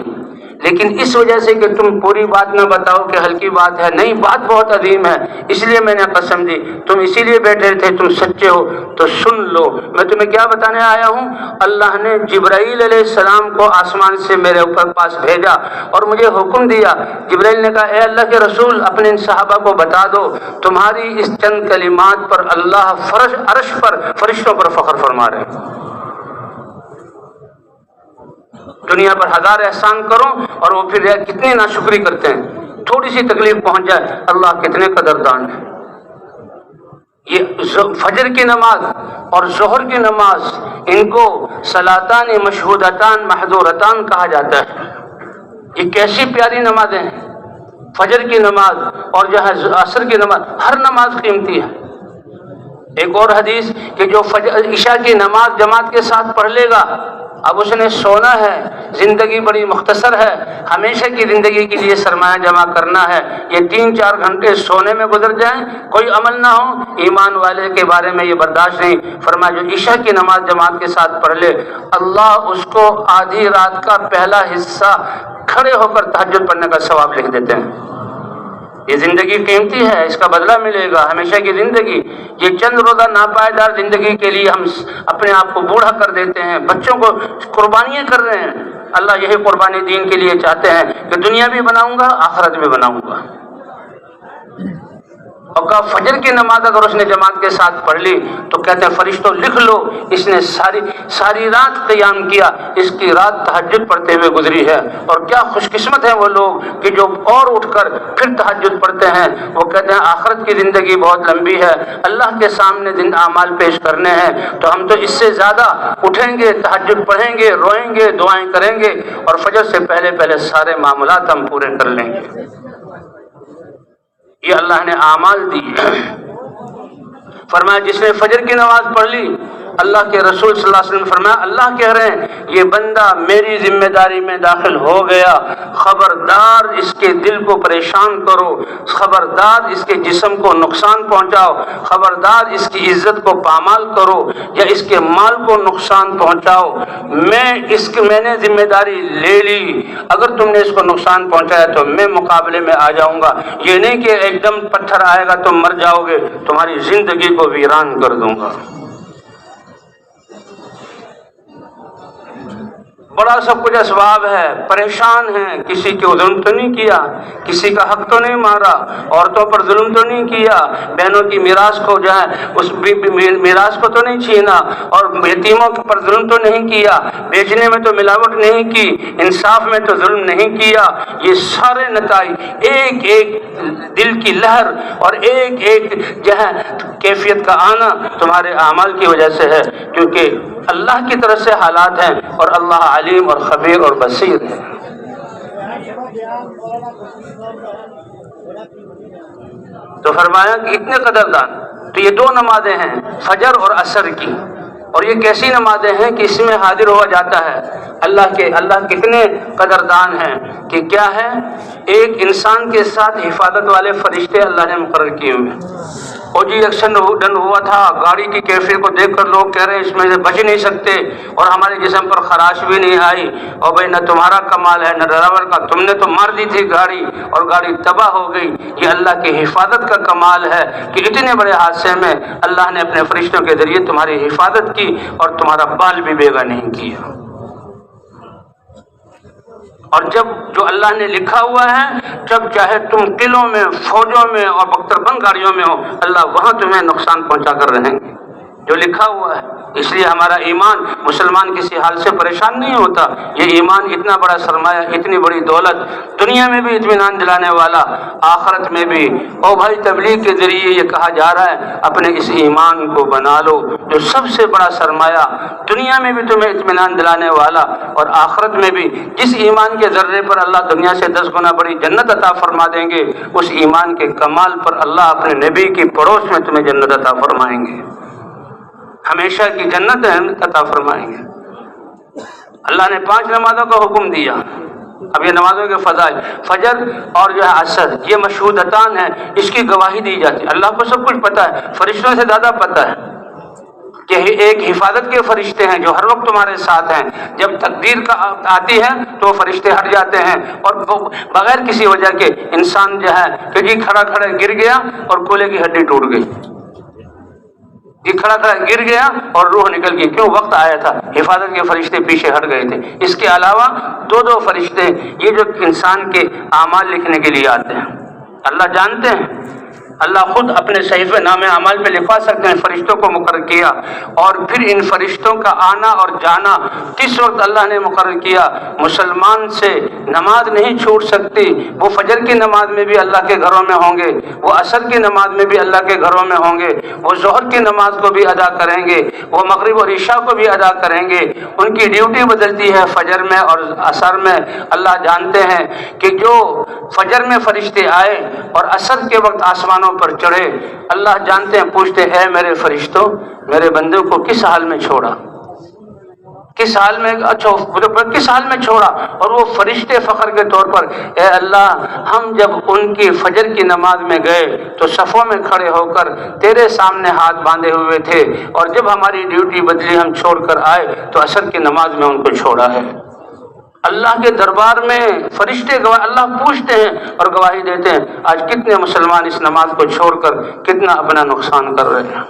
لیکن اس وجہ سے کہ تم پوری بات نہ بتاؤ کہ ہلکی بات ہے، نہیں بات بہت عظیم ہے، اس لیے میں نے قسم دی. تم اسی لیے بیٹھے تھے، تم سچے ہو تو سن لو. میں تمہیں کیا بتانے آیا ہوں؟ اللہ نے جبرائیل علیہ السلام کو آسمان سے میرے اوپر پاس بھیجا اور مجھے حکم دیا. جبرائیل نے کہا اے اللہ کے رسول اپنے ان صحابہ کو بتا دو تمہاری اس چند کلمات پر اللہ عرش پر فرشتوں پر فخر فرما رہے ہیں. دنیا پر ہزار احسان کرو اور وہ پھر کتنی ناشکری کرتے ہیں. تھوڑی سی تکلیف پہنچ جائے اللہ کتنے قدردان ہے. یہ فجر کی نماز اور ظہر کی نماز ان کو صلاتان مشہودتان محظورتان کہا جاتا ہے. یہ کیسی پیاری نمازیں ہیں. فجر کی نماز اور جو ہے عصر کی نماز، ہر نماز قیمتی ہے. ایک اور حدیث کہ جو عشاء کی نماز جماعت کے ساتھ پڑھ لے گا، اب اس نے سونا ہے، زندگی بڑی مختصر ہے، ہمیشہ کی زندگی کے لیے سرمایہ جمع کرنا ہے. یہ 3-4 گھنٹے سونے میں گزر جائیں، کوئی عمل نہ ہو، ایمان والے کے بارے میں یہ برداشت نہیں. فرمایا جو عشاء کی نماز جماعت کے ساتھ پڑھ لے اللہ اس کو آدھی رات کا پہلا حصہ کھڑے ہو کر تہجد پڑھنے کا ثواب لکھ دیتے ہیں. یہ زندگی قیمتی ہے، اس کا بدلہ ملے گا. ہمیشہ کی زندگی، یہ چند روزہ ناپائیدار زندگی کے لیے ہم اپنے آپ کو بوڑھا کر دیتے ہیں، بچوں کو قربانیاں کر رہے ہیں. اللہ یہی قربانی دین کے لیے چاہتے ہیں کہ دنیا بھی بناؤں گا آخرت بھی بناؤں گا. اور کہا فجر کی نماز اگر اس نے جماعت کے ساتھ پڑھ لی تو کہتے ہیں فرشتوں لکھ لو اس نے ساری رات قیام کیا، اس کی رات تہجد پڑھتے ہوئے گزری ہے. اور کیا خوش قسمت ہیں وہ لوگ کہ جو اور اٹھ کر پھر تہجد پڑھتے ہیں. وہ کہتے ہیں آخرت کی زندگی بہت لمبی ہے، اللہ کے سامنے دن اعمال پیش کرنے ہیں، تو ہم تو اس سے زیادہ اٹھیں گے، تہجد پڑھیں گے، روئیں گے، دعائیں کریں گے اور فجر سے پہلے سارے معاملات ہم پورے کر لیں گے. یہ اللہ نے اعمال دی. فرمایا جس نے فجر کی نماز پڑھ لی، اللہ کے رسول صلی اللہ علیہ وسلم فرمایا اللہ کہہ رہے ہیں یہ بندہ میری ذمہ داری میں داخل ہو گیا، خبردار اس کے دل کو پریشان کرو، خبردار اس کے جسم کو نقصان پہنچاؤ، خبردار اس کی عزت کو پامال کرو یا اس کے مال کو نقصان پہنچاؤ. میں نے ذمہ داری لے لی، اگر تم نے اس کو نقصان پہنچایا تو میں مقابلے میں آ جاؤں گا. یہ نہیں کہ ایک دم پتھر آئے گا تم مر جاؤ گے، تمہاری زندگی کو ویران کر دوں گا. بڑا سب کچھ اسباب ہے، پریشان ہیں، کسی کے ظلم تو نہیں کیا، کسی کا حق تو نہیں مارا، عورتوں پر ظلم تو نہیں کیا، بہنوں کی میراث کو جو ہے اس میراث کو تو نہیں چھینا، اور یتیموں پر ظلم تو نہیں کیا، بیچنے میں تو ملاوٹ نہیں کی، انصاف میں تو ظلم نہیں کیا. یہ سارے نتائج ایک ایک دل کی لہر اور ایک ایک جو ہے کیفیت کا آنا تمہارے اعمال کی وجہ سے ہے، کیونکہ اللہ کی طرف سے حالات ہیں اور اللہ علیم اور خبیر اور بصیر ہے. تو فرمایا کہ اتنے قدردان. تو یہ 2 نمازیں ہیں فجر اور عصر کی، اور یہ کیسی نمازیں ہیں کہ اس میں حاضر ہوا جاتا ہے اللہ کتنے قدردان ہیں کہ کیا ہے، ایک انسان کے ساتھ حفاظت والے فرشتے اللہ نے مقرر کیے ہوئے. اور جی ایکسیڈنٹ ہوا تھا، گاڑی کی کیفیت کو دیکھ کر لوگ کہہ رہے ہیں اس میں سے بچ نہیں سکتے، اور ہمارے جسم پر خراش بھی نہیں آئی. اور بھائی نہ تمہارا کمال ہے نہ ڈرائیور کا، تم نے تو مار دی تھی گاڑی اور گاڑی تباہ ہو گئی. یہ اللہ کی حفاظت کا کمال ہے کہ اتنے بڑے حادثے میں اللہ نے اپنے فرشتوں کے ذریعے تمہاری حفاظت کی اور تمہارا بال بھی بیگا نہیں کیا. اور جب جو اللہ نے لکھا ہوا ہے، جب چاہے تم قلعوں میں، فوجوں میں اور بختر بند گاڑیوں میں ہو، اللہ وہاں تمہیں نقصان پہنچا کر رہیں گے. جو لکھا ہوا ہے اس لیے ہمارا ایمان مسلمان کسی حال سے پریشان نہیں ہوتا. یہ ایمان اتنا بڑا سرمایہ، اتنی بڑی دولت، دنیا میں بھی اطمینان دلانے والا، آخرت میں بھی. او بھائی، تبلیغ کے ذریعے یہ کہا جا رہا ہے اپنے اس ایمان کو بنا لو جو سب سے بڑا سرمایہ، دنیا میں بھی تمہیں اطمینان دلانے والا اور آخرت میں بھی. جس ایمان کے ذرے پر اللہ دنیا سے 10 گنا بڑی جنت عطا فرما دیں گے، اس ایمان کے کمال پر اللہ اپنے نبی کی پڑوس میں تمہیں جنت عطا فرمائیں گے، ہمیشہ کی جنت عطا فرمائیں گے. اللہ نے 5 نمازوں کا حکم دیا. اب یہ نمازوں کے فضائل، فجر اور جو ہے عصر، یہ مشہودتان ہیں، اس کی گواہی دی جاتی ہے. اللہ کو سب کچھ پتہ ہے، فرشتوں سے زیادہ پتہ ہے کہ ایک حفاظت کے فرشتے ہیں جو ہر وقت تمہارے ساتھ ہیں. جب تقدیر کا آتی ہے تو وہ فرشتے ہٹ جاتے ہیں اور بغیر کسی وجہ کے انسان جو ہے کہ کھڑا گر گیا اور کولے کی ہڈی ٹوٹ گئی، یہ کھڑا گر گیا اور روح نکل گئی. کیوں؟ وقت آیا تھا، حفاظت کے فرشتے پیچھے ہٹ گئے تھے. اس کے علاوہ 2 فرشتے یہ جو انسان کے اعمال لکھنے کے لیے آتے ہیں. اللہ جانتے ہیں، اللہ خود اپنے صحیفے نامے اعمال پہ لکھوا سکتے ہیں، فرشتوں کو مقرر کیا. اور پھر ان فرشتوں کا آنا اور جانا کس وقت اللہ نے مقرر کیا. مسلمان سے نماز نہیں چھوٹ سکتی. وہ فجر کی نماز میں بھی اللہ کے گھروں میں ہوں گے، وہ عصر کی نماز میں بھی اللہ کے گھروں میں ہوں گے، وہ ظہر کی نماز کو بھی ادا کریں گے، وہ مغرب اور عشاء کو بھی ادا کریں گے. ان کی ڈیوٹی بدلتی ہے فجر میں اور عصر میں. اللہ جانتے ہیں کہ جو فجر میں فرشتے آئے اور عصر کے وقت آسمانوں پر چڑھے، اللہ جانتے ہیں، پوچھتے اے میرے فرشتوں، میرے بندے کو کس حال میں چھوڑا، کس حال میں کس حال میں چھوڑا. اور وہ فرشتے فخر کے طور پر اے اللہ، ہم جب ان کی فجر کی نماز میں گئے تو صفوں میں کھڑے ہو کر تیرے سامنے ہاتھ باندھے ہوئے تھے، اور جب ہماری ڈیوٹی بدلی ہم چھوڑ کر آئے تو عصر کی نماز میں ان کو چھوڑا ہے. اللہ کے دربار میں فرشتے اللہ پوچھتے ہیں اور گواہی دیتے ہیں. آج کتنے مسلمان اس نماز کو چھوڑ کر کتنا اپنا نقصان کر رہے ہیں.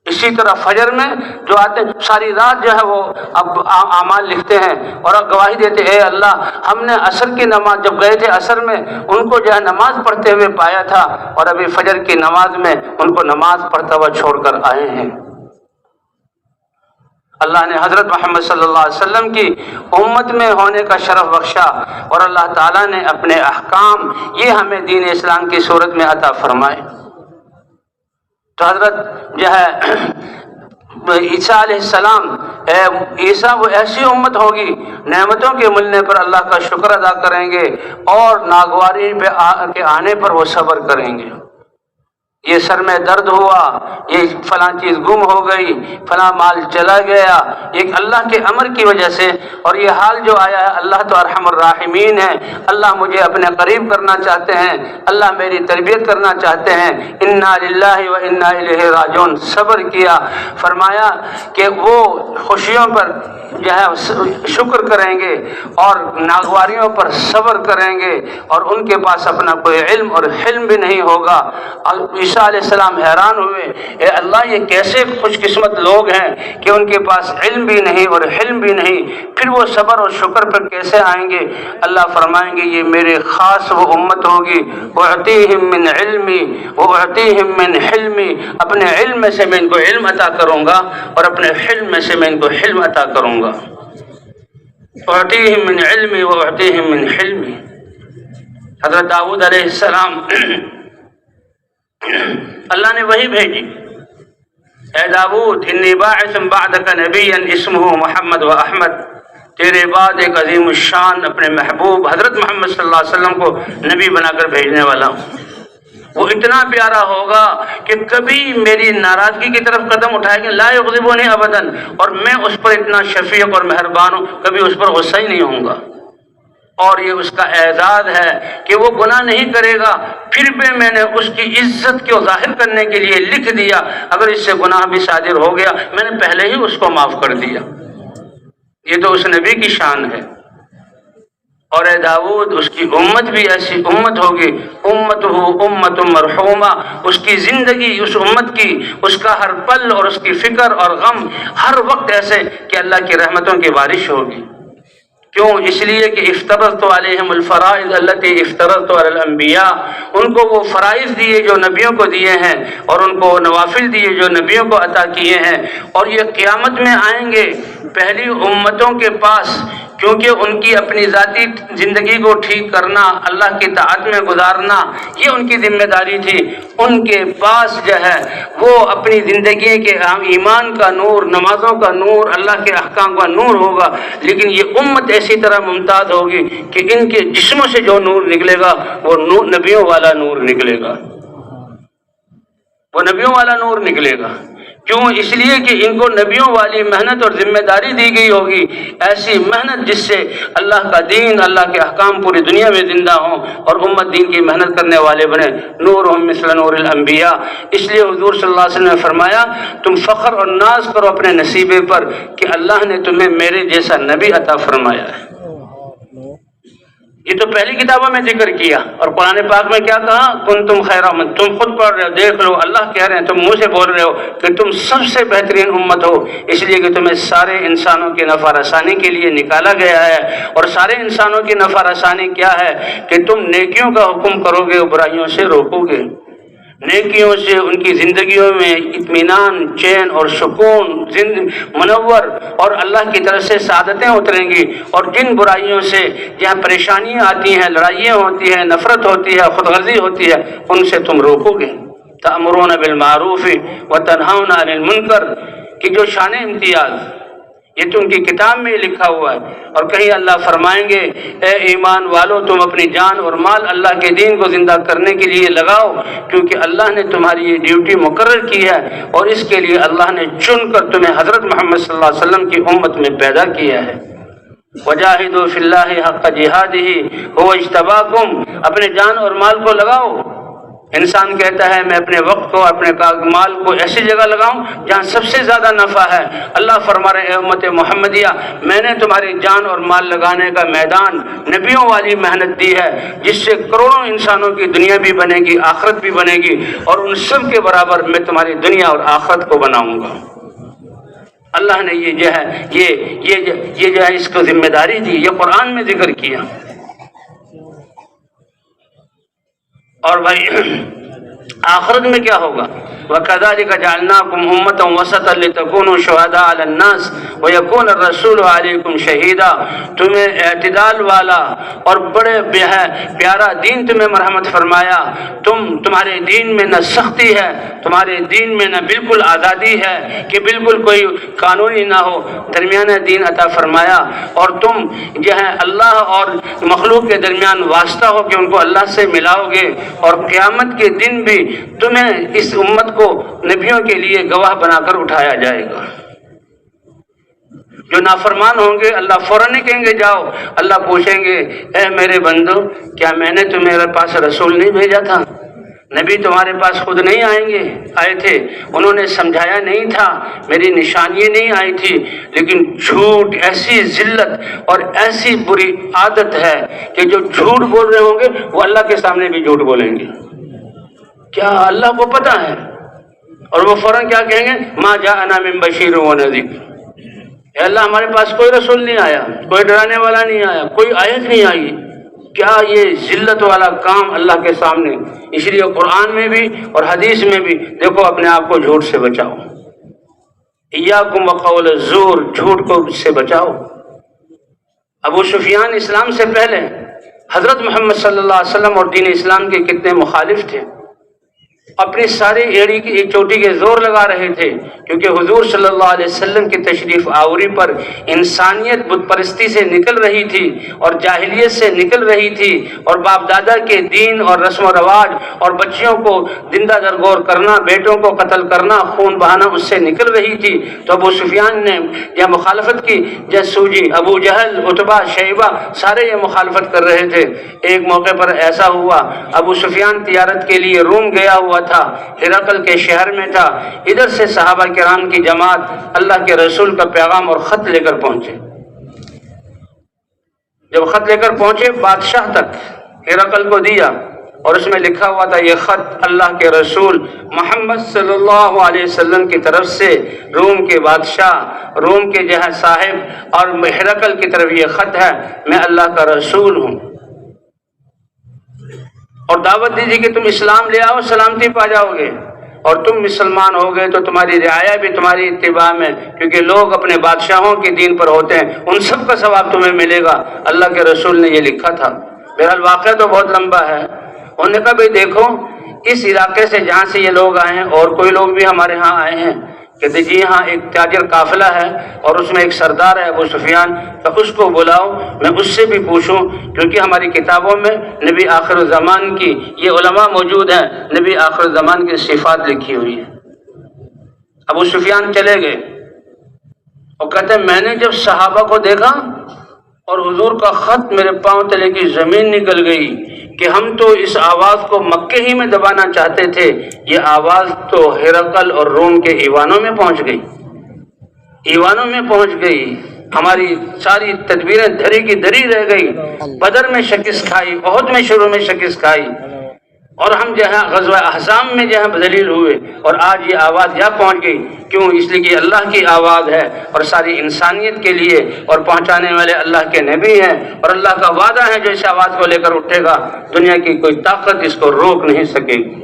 اسی طرح فجر میں جو آتے ہیں ساری رات جو ہے وہ اب اعمال لکھتے ہیں اور گواہی دیتے اے اللہ، ہم نے عصر کی نماز جب گئے تھے عصر میں ان کو جو ہے نماز پڑھتے ہوئے پایا تھا، اور ابھی فجر کی نماز میں ان کو نماز پڑھتا ہوا چھوڑ کر آئے ہیں. اللہ نے حضرت محمد صلی اللہ علیہ وسلم کی امت میں ہونے کا شرف بخشا، اور اللہ تعالیٰ نے اپنے احکام یہ ہمیں دین اسلام کی صورت میں عطا فرمائے. تو حضرت جو ہے عیسیٰ علیہ السلام، عیسیٰ وہ ایسی امت ہوگی نعمتوں کے ملنے پر اللہ کا شکر ادا کریں گے اور ناگواری پہ آنے پر وہ صبر کریں گے. یہ سر میں درد ہوا، یہ فلاں چیز گم ہو گئی، فلاں مال چلا گیا، ایک اللہ کے امر کی وجہ سے. اور یہ حال جو آیا ہے، اللہ تو ارحم الراحمین ہے، اللہ مجھے اپنے قریب کرنا چاہتے ہیں، اللہ میری تربیت کرنا چاہتے ہیں. انا للہ و انا الیہ راجعون. صبر کیا، فرمایا کہ وہ خوشیوں پر جو ہے شکر کریں گے اور ناگواریوں پر صبر کریں گے، اور ان کے پاس اپنا کوئی علم اور حلم بھی نہیں ہوگا. عیسیٰ علیہ السلام حیران ہوئے، اے اللہ یہ کیسے خوش قسمت لوگ ہیں کہ ان کے پاس علم بھی نہیں اور حلم بھی نہیں، پھر وہ صبر اور شکر پر کیسے آئیں گے؟ اللہ فرمائیں گے یہ میرے خاص وہ امت ہوگی، اعطیہم من علمی واعطیہم من حلمی. اپنے علم میں سے میں ان کو علم عطا کروں گا اور اپنے حلم میں سے میں ان کو حلم عطا کروں گا. اعطیہم من علمی واعطیہم من حلمی. حضرت داؤد علیہ السلام اللہ نے وہی بھیجی، اے داؤد انی باعث بعدک نبیا اسمہ محمد و احمد. تیرے بعد ایک عظیم الشان اپنے محبوب حضرت محمد صلی اللہ علیہ وسلم کو نبی بنا کر بھیجنے والا ہوں. وہ اتنا پیارا ہوگا کہ کبھی میری ناراضگی کی طرف قدم اٹھائے گا، لا یغضبنی ابدا، اور میں اس پر اتنا شفیق اور مہربان ہوں، کبھی اس پر غصہ ہی نہیں ہوں گا. اور یہ اس کا اعزاز ہے کہ وہ گناہ نہیں کرے گا، پھر بھی میں نے اس کی عزت کو ظاہر کرنے کے لیے لکھ دیا، اگر اس سے گناہ بھی صادر ہو گیا میں نے پہلے ہی اس کو معاف کر دیا. یہ تو اس نبی کی شان ہے. اور اے داؤد اس کی امت بھی ایسی امت ہوگی، امتہ امت مرحومہ. اس کی زندگی، اس امت کی، اس کا ہر پل اور اس کی فکر اور غم ہر وقت ایسے کہ اللہ کی رحمتوں کی بارش ہوگی. کیوں؟ اس لیے کہ افترضت علیہم الفرائض التي افترضت علی الانبیاء، ان کو وہ فرائض دیے جو نبیوں کو دیے ہیں، اور ان کو نوافل دیے جو نبیوں کو عطا کیے ہیں، اور یہ قیامت میں آئیں گے پہلی امتوں کے پاس، کیونکہ ان کی اپنی ذاتی زندگی کو ٹھیک کرنا، اللہ کی طاعت میں گزارنا، یہ ان کی ذمہ داری تھی۔ ان کے پاس جو ہے وہ اپنی زندگی کے ایمان کا نور، نمازوں کا نور، اللہ کے احکام کا نور ہوگا، لیکن یہ امت اسی طرح ممتاز ہوگی کہ ان کے جسموں سے جو نور نکلے گا وہ نبیوں والا نور نکلے گا، وہ نبیوں والا نور نکلے گا۔ کیوں؟ اس لیے کہ ان کو نبیوں والی محنت اور ذمہ داری دی گئی ہوگی، ایسی محنت جس سے اللہ کا دین، اللہ کے احکام پوری دنیا میں زندہ ہوں اور امت دین کی محنت کرنے والے بنے۔ نورہم مثل نور الانبیاء۔ اس لیے حضور صلی اللہ علیہ وسلم نے فرمایا تم فخر اور ناز کرو اپنے نصیبے پر کہ اللہ نے تمہیں میرے جیسا نبی عطا فرمایا ہے۔ یہ تو پہلی کتابوں میں ذکر کیا، اور قرآن پاک میں کیا کہا؟ کنتم خیر امت، تم خود پڑھ رہے ہو، دیکھ لو، اللہ کہہ رہے ہیں، تم منہ سے بول رہے ہو کہ تم سب سے بہترین امت ہو، اس لیے کہ تمہیں سارے انسانوں کی نفع رسانی کے لیے نکالا گیا ہے۔ اور سارے انسانوں کی نفع رسانی کیا ہے؟ کہ تم نیکیوں کا حکم کرو گے، برائیوں سے روکو گے۔ نیکیوں سے ان کی زندگیوں میں اطمینان، چین اور سکون منور، اور اللہ کی طرف سے سعادتیں اتریں گی، اور جن برائیوں سے جہاں پریشانیاں آتی ہیں، لڑائیاں ہوتی ہیں، نفرت ہوتی ہے، خود غرضی ہوتی ہے، ان سے تم روکو گے۔ تأمرون بالمعروف وتنہون عن المنکر کی جو شان امتیاز، یہ تو ان کی کتاب میں لکھا ہوا ہے۔ اور کہیں اللہ فرمائیں گے اے ایمان والو تم اپنی جان اور مال اللہ کے دین کو زندہ کرنے کے لیے لگاؤ، کیونکہ اللہ نے تمہاری یہ ڈیوٹی مقرر کی ہے، اور اس کے لیے اللہ نے چن کر تمہیں حضرت محمد صلی اللہ علیہ وسلم کی امت میں پیدا کیا ہے۔ وجاہدوا فی اللہ حق جہادہ هو اجتباکم، اپنے جان اور مال کو لگاؤ۔ انسان کہتا ہے میں اپنے وقت کو، اپنے مال کو ایسی جگہ لگاؤں جہاں سب سے زیادہ نفع ہے۔ اللہ فرما رہے اے امت محمدیہ، میں نے تمہاری جان اور مال لگانے کا میدان نبیوں والی محنت دی ہے، جس سے کروڑوں انسانوں کی دنیا بھی بنے گی، آخرت بھی بنے گی، اور ان سب کے برابر میں تمہاری دنیا اور آخرت کو بناؤں گا۔ اللہ نے یہ جو ہے یہ جو ہے اس کو ذمہ داری دی، یہ قرآن میں ذکر کیا۔ اور بھائی آخرت میں کیا ہوگا؟ وَكَذَلِكَ جَعَلْنَاكُمْ أُمَّةً وَسَطًا لِتَكُونُوا شُهَدَاءَ عَلَى النَّاسِ وَيَكُونَ الرَّسُولُ عَلَيْكُمْ شَهِيدًا، تمہیں اعتدال والا اور بڑے پیارا دین تمہیں مرحمت فرمایا۔ تمہارے دین میں نہ سختی ہے، تمہارے دین میں نہ بالکل آزادی ہے کہ بالکل کوئی قانونی نہ ہو، درمیانہ دین عطا فرمایا، اور تم جو ہے اللہ اور مخلوق کے درمیان واسطہ ہو کہ ان کو اللہ سے ملاؤ گے، اور قیامت کے دن بھی تمہیں اس امت کو نبیوں کے لیے گواہ بنا کر اٹھایا جائے گا۔ جو نافرمان ہوں گے اللہ فوراً نہیں کہیں گے جاؤ، اللہ پوچھیں گے اے میرے بندو کیا میں نے تمہارے پاس رسول نہیں بھیجا تھا؟ نبی تمہارے پاس خود نہیں آئے تھے، انہوں نے سمجھایا نہیں تھا، میری نشانیاں نہیں آئی تھی، لیکن جھوٹ ایسی ذلت اور ایسی بری عادت ہے کہ جو جھوٹ بول رہے ہوں گے وہ اللہ کے سامنے بھی جھوٹ بولیں گے۔ کیا اللہ کو پتہ ہے؟ اور وہ فوراً کیا کہیں گے؟ ما جاءنا من بشیر و نذیر، اے اللہ ہمارے پاس کوئی رسول نہیں آیا، کوئی ڈرانے والا نہیں آیا، کوئی آیت نہیں آئی۔ کیا یہ ذلت والا کام اللہ کے سامنے؟ اس لیے قرآن میں بھی اور حدیث میں بھی دیکھو اپنے آپ کو جھوٹ سے بچاؤ، ایاکم وقول الزور، جھوٹ کو سے بچاؤ۔ ابو سفیان اسلام سے پہلے حضرت محمد صلی اللہ علیہ وسلم اور دین اسلام کے کتنے مخالف تھے، اپنی ساری ایڑی کی چوٹی کے زور لگا رہے تھے، کیونکہ حضور صلی اللہ علیہ وسلم کی تشریف آوری پر انسانیت بت پرستی سے نکل رہی تھی اور جاہلیت سے نکل رہی تھی، اور باپ دادا کے دین اور رسم و رواج اور بچیوں کو زندہ درگور کرنا، بیٹوں کو قتل کرنا، خون بہانا اس سے نکل رہی تھی۔ تو ابو سفیان نے یہ مخالفت کی، جسوجی ابو جہل، عتبہ، شیبہ سارے یہ مخالفت کر رہے تھے۔ ایک موقع پر ایسا ہوا ابو سفیان تجارت کے لیے روم گیا ہوا تھا، ہرقل کے شہر میں تھا، ادھر سے صحابہ کرام کی جماعت اللہ کے رسول کا پیغام اور خط لے کر پہنچے۔ جب خط لے کر پہنچے بادشاہ تک ہرقل کو دیا، اور اس میں لکھا ہوا تھا یہ خط اللہ کے رسول محمد صلی اللہ علیہ وسلم کی طرف سے روم کے بادشاہ، روم کے جو ہے صاحب اور ہرقل کی طرف یہ خط ہے، میں اللہ کا رسول ہوں، اور دعوت دیجیے کہ تم اسلام لے آؤ، سلامتی پا جاؤ گے، اور تم مسلمان ہو گئے تو تمہاری رعایا بھی تمہاری اتباع میں، کیونکہ لوگ اپنے بادشاہوں کے دین پر ہوتے ہیں، ان سب کا ثواب تمہیں ملے گا۔ اللہ کے رسول نے یہ لکھا تھا۔ بہرحال واقعہ تو بہت لمبا ہے۔ انہوں نے کہا بھائی دیکھو اس علاقے سے جہاں سے یہ لوگ آئے ہیں اور کوئی لوگ بھی ہمارے ہاں آئے ہیں، کہتے جی ہاں ایک تاجر قافلہ ہے اور اس میں ایک سردار ہے ابو سفیان، تو اس کو بلاؤ، میں اس سے بھی پوچھوں، کیونکہ ہماری کتابوں میں نبی آخر الزمان کی یہ علماء موجود ہیں، نبی آخر الزمان کی صفات لکھی ہوئی ہے۔ ابو سفیان چلے گئے اور کہتے ہیں میں نے جب صحابہ کو دیکھا اور حضور کا خط میرے پاؤں تلے کی زمین نکل گئی کہ ہم تو اس آواز کو مکے ہی میں دبانا چاہتے تھے، یہ آواز تو ہرقل اور روم کے ایوانوں میں پہنچ گئی، ایوانوں میں پہنچ گئی، ہماری ساری تدبیریں دھری کی دھری رہ گئی، بدر میں شکست کھائی، احد میں شروع میں شکست کھائی، اور ہم جو ہے غزوہ احزاب میں جو ہے ذلیل ہوئے، اور آج یہ آواز یہاں پہنچ گئی۔ کیوں؟ اس لیے کہ اللہ کی آواز ہے اور ساری انسانیت کے لیے، اور پہنچانے والے اللہ کے نبی ہیں، اور اللہ کا وعدہ ہے جو اس آواز کو لے کر اٹھے گا دنیا کی کوئی طاقت اس کو روک نہیں سکے گی۔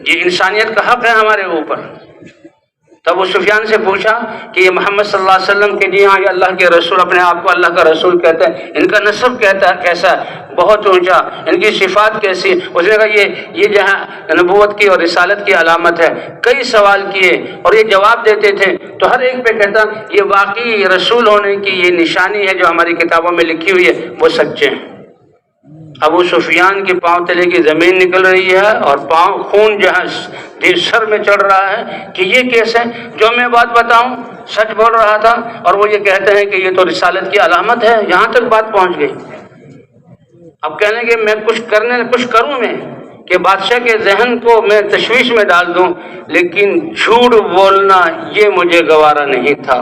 یہ انسانیت کا حق ہے ہمارے اوپر۔ تب وہ سفیان سے پوچھا کہ یہ محمد صلی اللہ علیہ وسلم کے جی ہاں یہ اللہ کے رسول، اپنے آپ کو اللہ کا رسول کہتے ہیں، ان کا نسب کہتا ہے کیسا ہے؟ بہت اونچا، ان کی صفات کیسی؟ اس نے کہا یہ جو ہے نبوت کی اور رسالت کی علامت ہے۔ کئی سوال کیے اور یہ جواب دیتے تھے، تو ہر ایک پہ کہتا یہ واقعی رسول ہونے کی یہ نشانی ہے جو ہماری کتابوں میں لکھی ہوئی ہے، وہ سچے ہیں۔ ابو سفیان کے پاؤں تلے کی زمین نکل رہی ہے اور پاؤں خون جو ہے سر میں چڑھ رہا ہے کہ یہ کیسے؟ جو میں بات بتاؤں سچ بول رہا تھا، اور وہ یہ کہتے ہیں کہ یہ تو رسالت کی علامت ہے، یہاں تک بات پہنچ گئی۔ اب کہنے کہ میں کچھ کروں میں کہ بادشاہ کے ذہن کو میں تشویش میں ڈال دوں، لیکن جھوٹ بولنا یہ مجھے گوارا نہیں تھا۔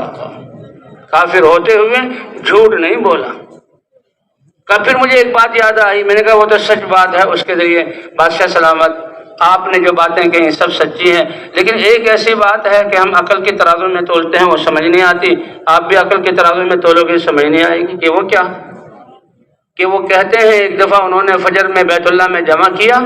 کافر ہوتے ہوئے جھوٹ نہیں بولا۔ پھر مجھے ایک بات یاد آئی، میں نے کہا وہ تو سچ بات ہے، اس کے ذریعے بادشاہ سلامت آپ نے جو باتیں کہیں سب سچی ہیں، لیکن ایک ایسی بات ہے کہ ہم عقل کے ترازو میں تولتے ہیں وہ سمجھ نہیں آتی، آپ بھی عقل کے ترازو میں تولو گے سمجھ نہیں آئے گی۔ کہ وہ کیا؟ کہ وہ کہتے ہیں ایک دفعہ انہوں نے فجر میں بیت اللہ میں جمع کیا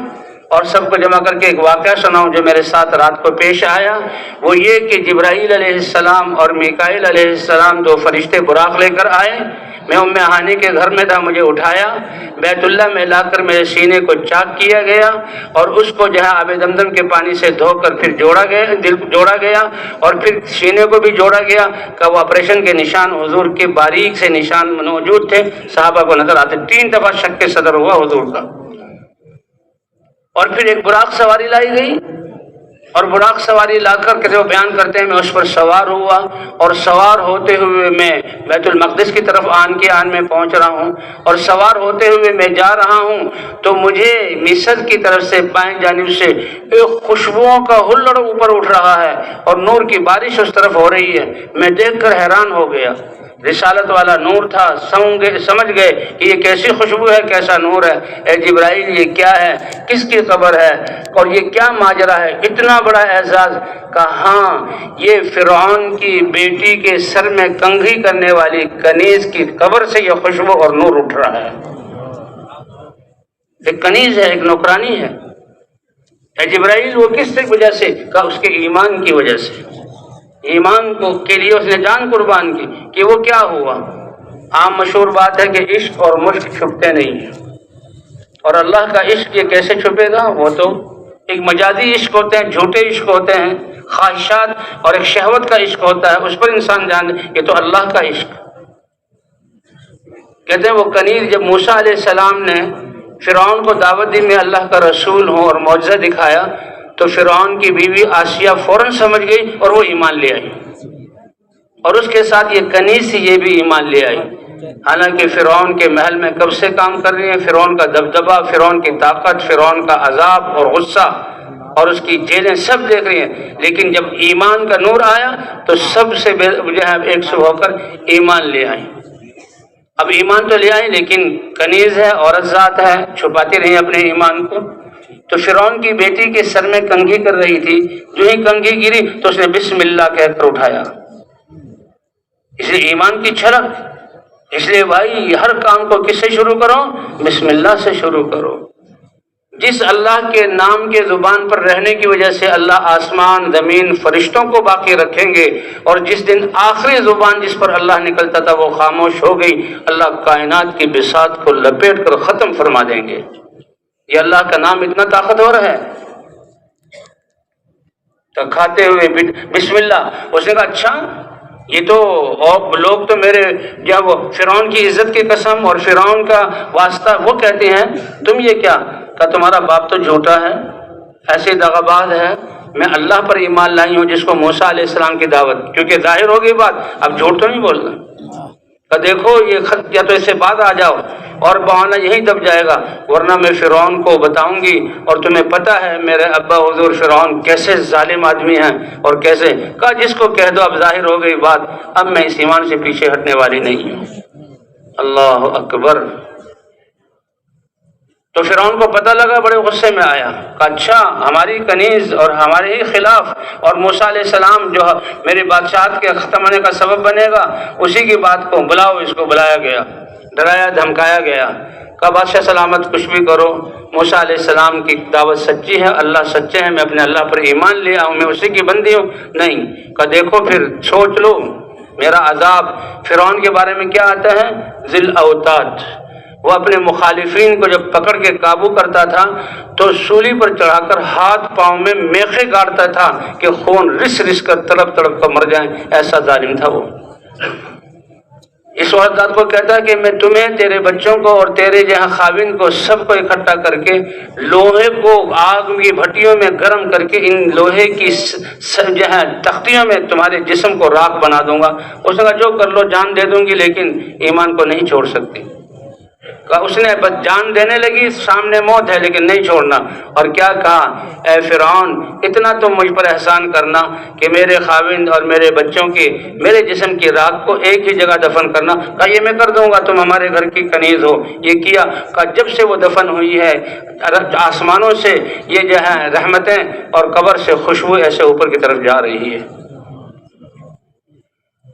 اور سب کو جمع کر کے ایک واقعہ سناؤں جو میرے ساتھ رات کو پیش آیا، وہ یہ کہ جبرائیل علیہ السلام اور میکائیل علیہ السلام دو فرشتے براق لے کر آئے، میں ام ہانی کے گھر میں تھا، مجھے اٹھایا، بیت اللہ میں لا کر میرے سینے کو چاک کیا گیا اور اس کو جو ہے آب زمزم کے پانی سے دھو کر پھر جوڑا گیا اور پھر سینے کو بھی جوڑا گیا کہ وہ آپریشن کے نشان حضور کے باریک سے نشان موجود تھے، صحابہ کو نظر آتے۔ 3 دفعہ شق صدر ہوا حضور کا، اور پھر ایک براق سواری لائی گئی، اور براق سواری لا کر کے وہ بیان کرتے ہیں میں اس پر سوار ہوا، اور سوار ہوتے ہوئے میں بیت المقدس کی طرف آن کے آن میں پہنچ رہا ہوں، اور سوار ہوتے ہوئے میں جا رہا ہوں تو مجھے مصر کی طرف سے بائیں جانب سے ایک خوشبوؤں کا ہلڑ اوپر اٹھ رہا ہے اور نور کی بارش اس طرف ہو رہی ہے۔ میں دیکھ کر حیران ہو گیا، رسالت والا نور تھا، سمجھ گئے کہ یہ کیسی خوشبو ہے، کیسا نور ہے۔ اے جبرائیل یہ کیا ہے، کس کی قبر ہے اور یہ کیا ماجرا ہے؟ اتنا بڑا اعزاز۔ کہا ہاں یہ فرعون کی بیٹی کے سر میں کنگھی کرنے والی کنیز کی قبر سے یہ خوشبو اور نور اٹھ رہا ہے۔ ایک کنیز ہے، ایک نوکرانی ہے۔ اے جبرائیل وہ کس وجہ سے؟ کہا اس کے ایمان کی وجہ سے، ایمان کے لیے اس نے جان قربان کی۔ کہ وہ کیا ہوا؟ عام مشہور بات ہے کہ عشق اور مشق چھپتے نہیں ہیں، اور اللہ کا عشق یہ کیسے چھپے گا؟ وہ تو ایک مجازی عشق ہوتے ہیں، جھوٹے عشق ہوتے ہیں، خواہشات اور ایک شہوت کا عشق ہوتا ہے، اس پر انسان جان دے، یہ تو اللہ کا عشق۔ کہتے ہیں وہ کنیز جب موسیٰ علیہ السلام نے فرعون کو دعوت دی میں اللہ کا رسول ہوں اور معجزہ دکھایا، تو فرعون کی بیوی آسیہ فوراً سمجھ گئی اور وہ ایمان لے آئی، اور اس کے ساتھ یہ کنیز تھی یہ بھی ایمان لے آئی۔ حالانکہ فرعون کے محل میں کب سے کام کر رہی ہیں، فرعون کا دبدبہ، فرعون کی طاقت، فرعون کا عذاب اور غصہ اور اس کی جیلیں سب دیکھ رہی ہیں، لیکن جب ایمان کا نور آیا تو سب سے جو ہے ایک سو ہو کر ایمان لے آئی۔ اب ایمان تو لے آئے لیکن کنیز ہے، عورت ذات ہے، چھپاتی رہی اپنے ایمان کو. تو فرعون کی بیٹی کے سر میں کنگھی کر رہی تھی، جو ہی کنگھی گری تو اس نے بسم اللہ کہہ کر اٹھایا. اس لیے ایمان کی چھلک. اس لیے بھائی ہر کام کو کس سے شروع کرو؟ بسم اللہ سے شروع کرو. جس اللہ کے نام کے زبان پر رہنے کی وجہ سے اللہ آسمان زمین فرشتوں کو باقی رکھیں گے، اور جس دن آخری زبان جس پر اللہ نکلتا تھا وہ خاموش ہو گئی، اللہ کائنات کی بساط کو لپیٹ کر ختم فرما دیں گے. یہ اللہ کا نام اتنا طاقتور ہے. تو کھاتے ہوئے بسم اللہ. اس نے کہا اچھا یہ تو اور لوگ تو میرے جب فرعون کی عزت کی قسم اور فرعون کا واسطہ وہ کہتے ہیں، تم یہ کیا کہ تمہارا باپ تو جھوٹا ہے، ایسے دغاباز ہے. میں اللہ پر ایمان لائی ہوں جس کو موسیٰ علیہ السلام کی دعوت، کیونکہ ظاہر ہو گئی بات، اب جھوٹ تو نہیں بولنا. کہ دیکھو یہ خط یا تو اس سے بعد آ جاؤ اور بہانہ یہی دب جائے گا، ورنہ میں فرعون کو بتاؤں گی. اور تمہیں پتہ ہے میرے ابا حضور فرعون کیسے ظالم آدمی ہیں اور کیسے. کہا جس کو کہہ دو، اب ظاہر ہو گئی بات، اب میں اس ایمان سے پیچھے ہٹنے والی نہیں ہوں. اللہ اکبر. تو فرعون کو پتہ لگا، بڑے غصے میں آیا. کہا اچھا ہماری کنیز اور ہمارے ہی خلاف، اور موسیٰ علیہ السلام جو میرے بادشاہت کے ختم ہونے کا سبب بنے گا، اسی کی بات کو بلاؤ. اس کو بلایا گیا، ڈرایا دھمکایا گیا. کہا بادشاہ سلامت کچھ بھی کرو، موسیٰ علیہ السلام کی دعوت سچی ہے، اللہ سچے ہیں، میں اپنے اللہ پر ایمان لے آؤں، میں اسی کی بندی ہوں. نہیں. کہا دیکھو پھر سوچ لو میرا عذاب. فرعون کے بارے میں کیا آتا ہے؟ ذل اوتاد. وہ اپنے مخالفین کو جب پکڑ کے قابو کرتا تھا تو سولی پر چڑھا کر ہاتھ پاؤں میں میخیں گاڑتا تھا کہ خون رس رس کر تڑپ تڑپ کر مر جائیں. ایسا ظالم تھا وہ. اس عورت کو کہتا ہے کہ میں تمہیں، تیرے بچوں کو اور تیرے جہاں خاوند کو سب کو اکٹھا کر کے لوہے کو آگ کی بھٹیوں میں گرم کر کے ان لوہے کی جہاں تختیوں میں تمہارے جسم کو راکھ بنا دوں گا. اس نے کہا جو کر لو، جان دے دوں گی لیکن ایمان کو نہیں چھوڑ سکتی. اس نے بس جان دینے لگی، سامنے موت ہے لیکن نہیں چھوڑنا. اور کیا کہا؟ اے فرعون اتنا تم مجھ پر احسان کرنا کہ میرے خاوند اور میرے بچوں کی، میرے جسم کی راکھ کو ایک ہی جگہ دفن کرنا. کہا یہ میں کر دوں گا، تم ہمارے گھر کی کنیز ہو. یہ کیا. کہا جب سے وہ دفن ہوئی ہے آسمانوں سے یہ جو ہے رحمتیں اور قبر سے خوشبو ایسے اوپر کی طرف جا رہی ہے.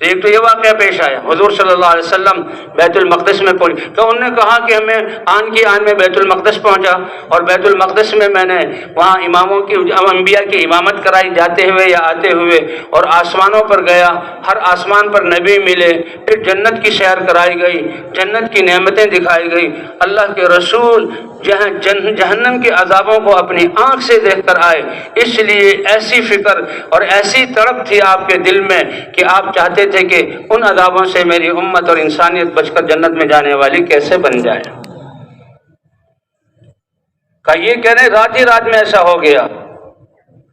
ایک تو یہ واقعہ پیش آیا. حضور صلی اللہ علیہ وسلم بیت المقدس میں پہنچے تو انہوں نے کہا کہ ہمیں آن کی آن میں بیت المقدس پہنچا، اور بیت المقدس میں نے وہاں اماموں کی، انبیاء کی امامت کرائی جاتے ہوئے یا آتے ہوئے، اور آسمانوں پر گیا، ہر آسمان پر نبی ملے. پھر جنت کی سیر کرائی گئی، جنت کی نعمتیں دکھائی گئی. اللہ کے رسول جہاں جہنم کے عذابوں کو اپنی آنکھ سے دیکھ کر آئے. اس لیے ایسی فکر اور ایسی تڑپ تھی آپ کے دل میں کہ آپ چاہتے تھے کہ ان عذابوں سے میری امت اور انسانیت بچ کر جنت میں جانے والی کیسے بن جائے. کہ یہ کہہ رہے رات ہی رات میں ایسا ہو گیا،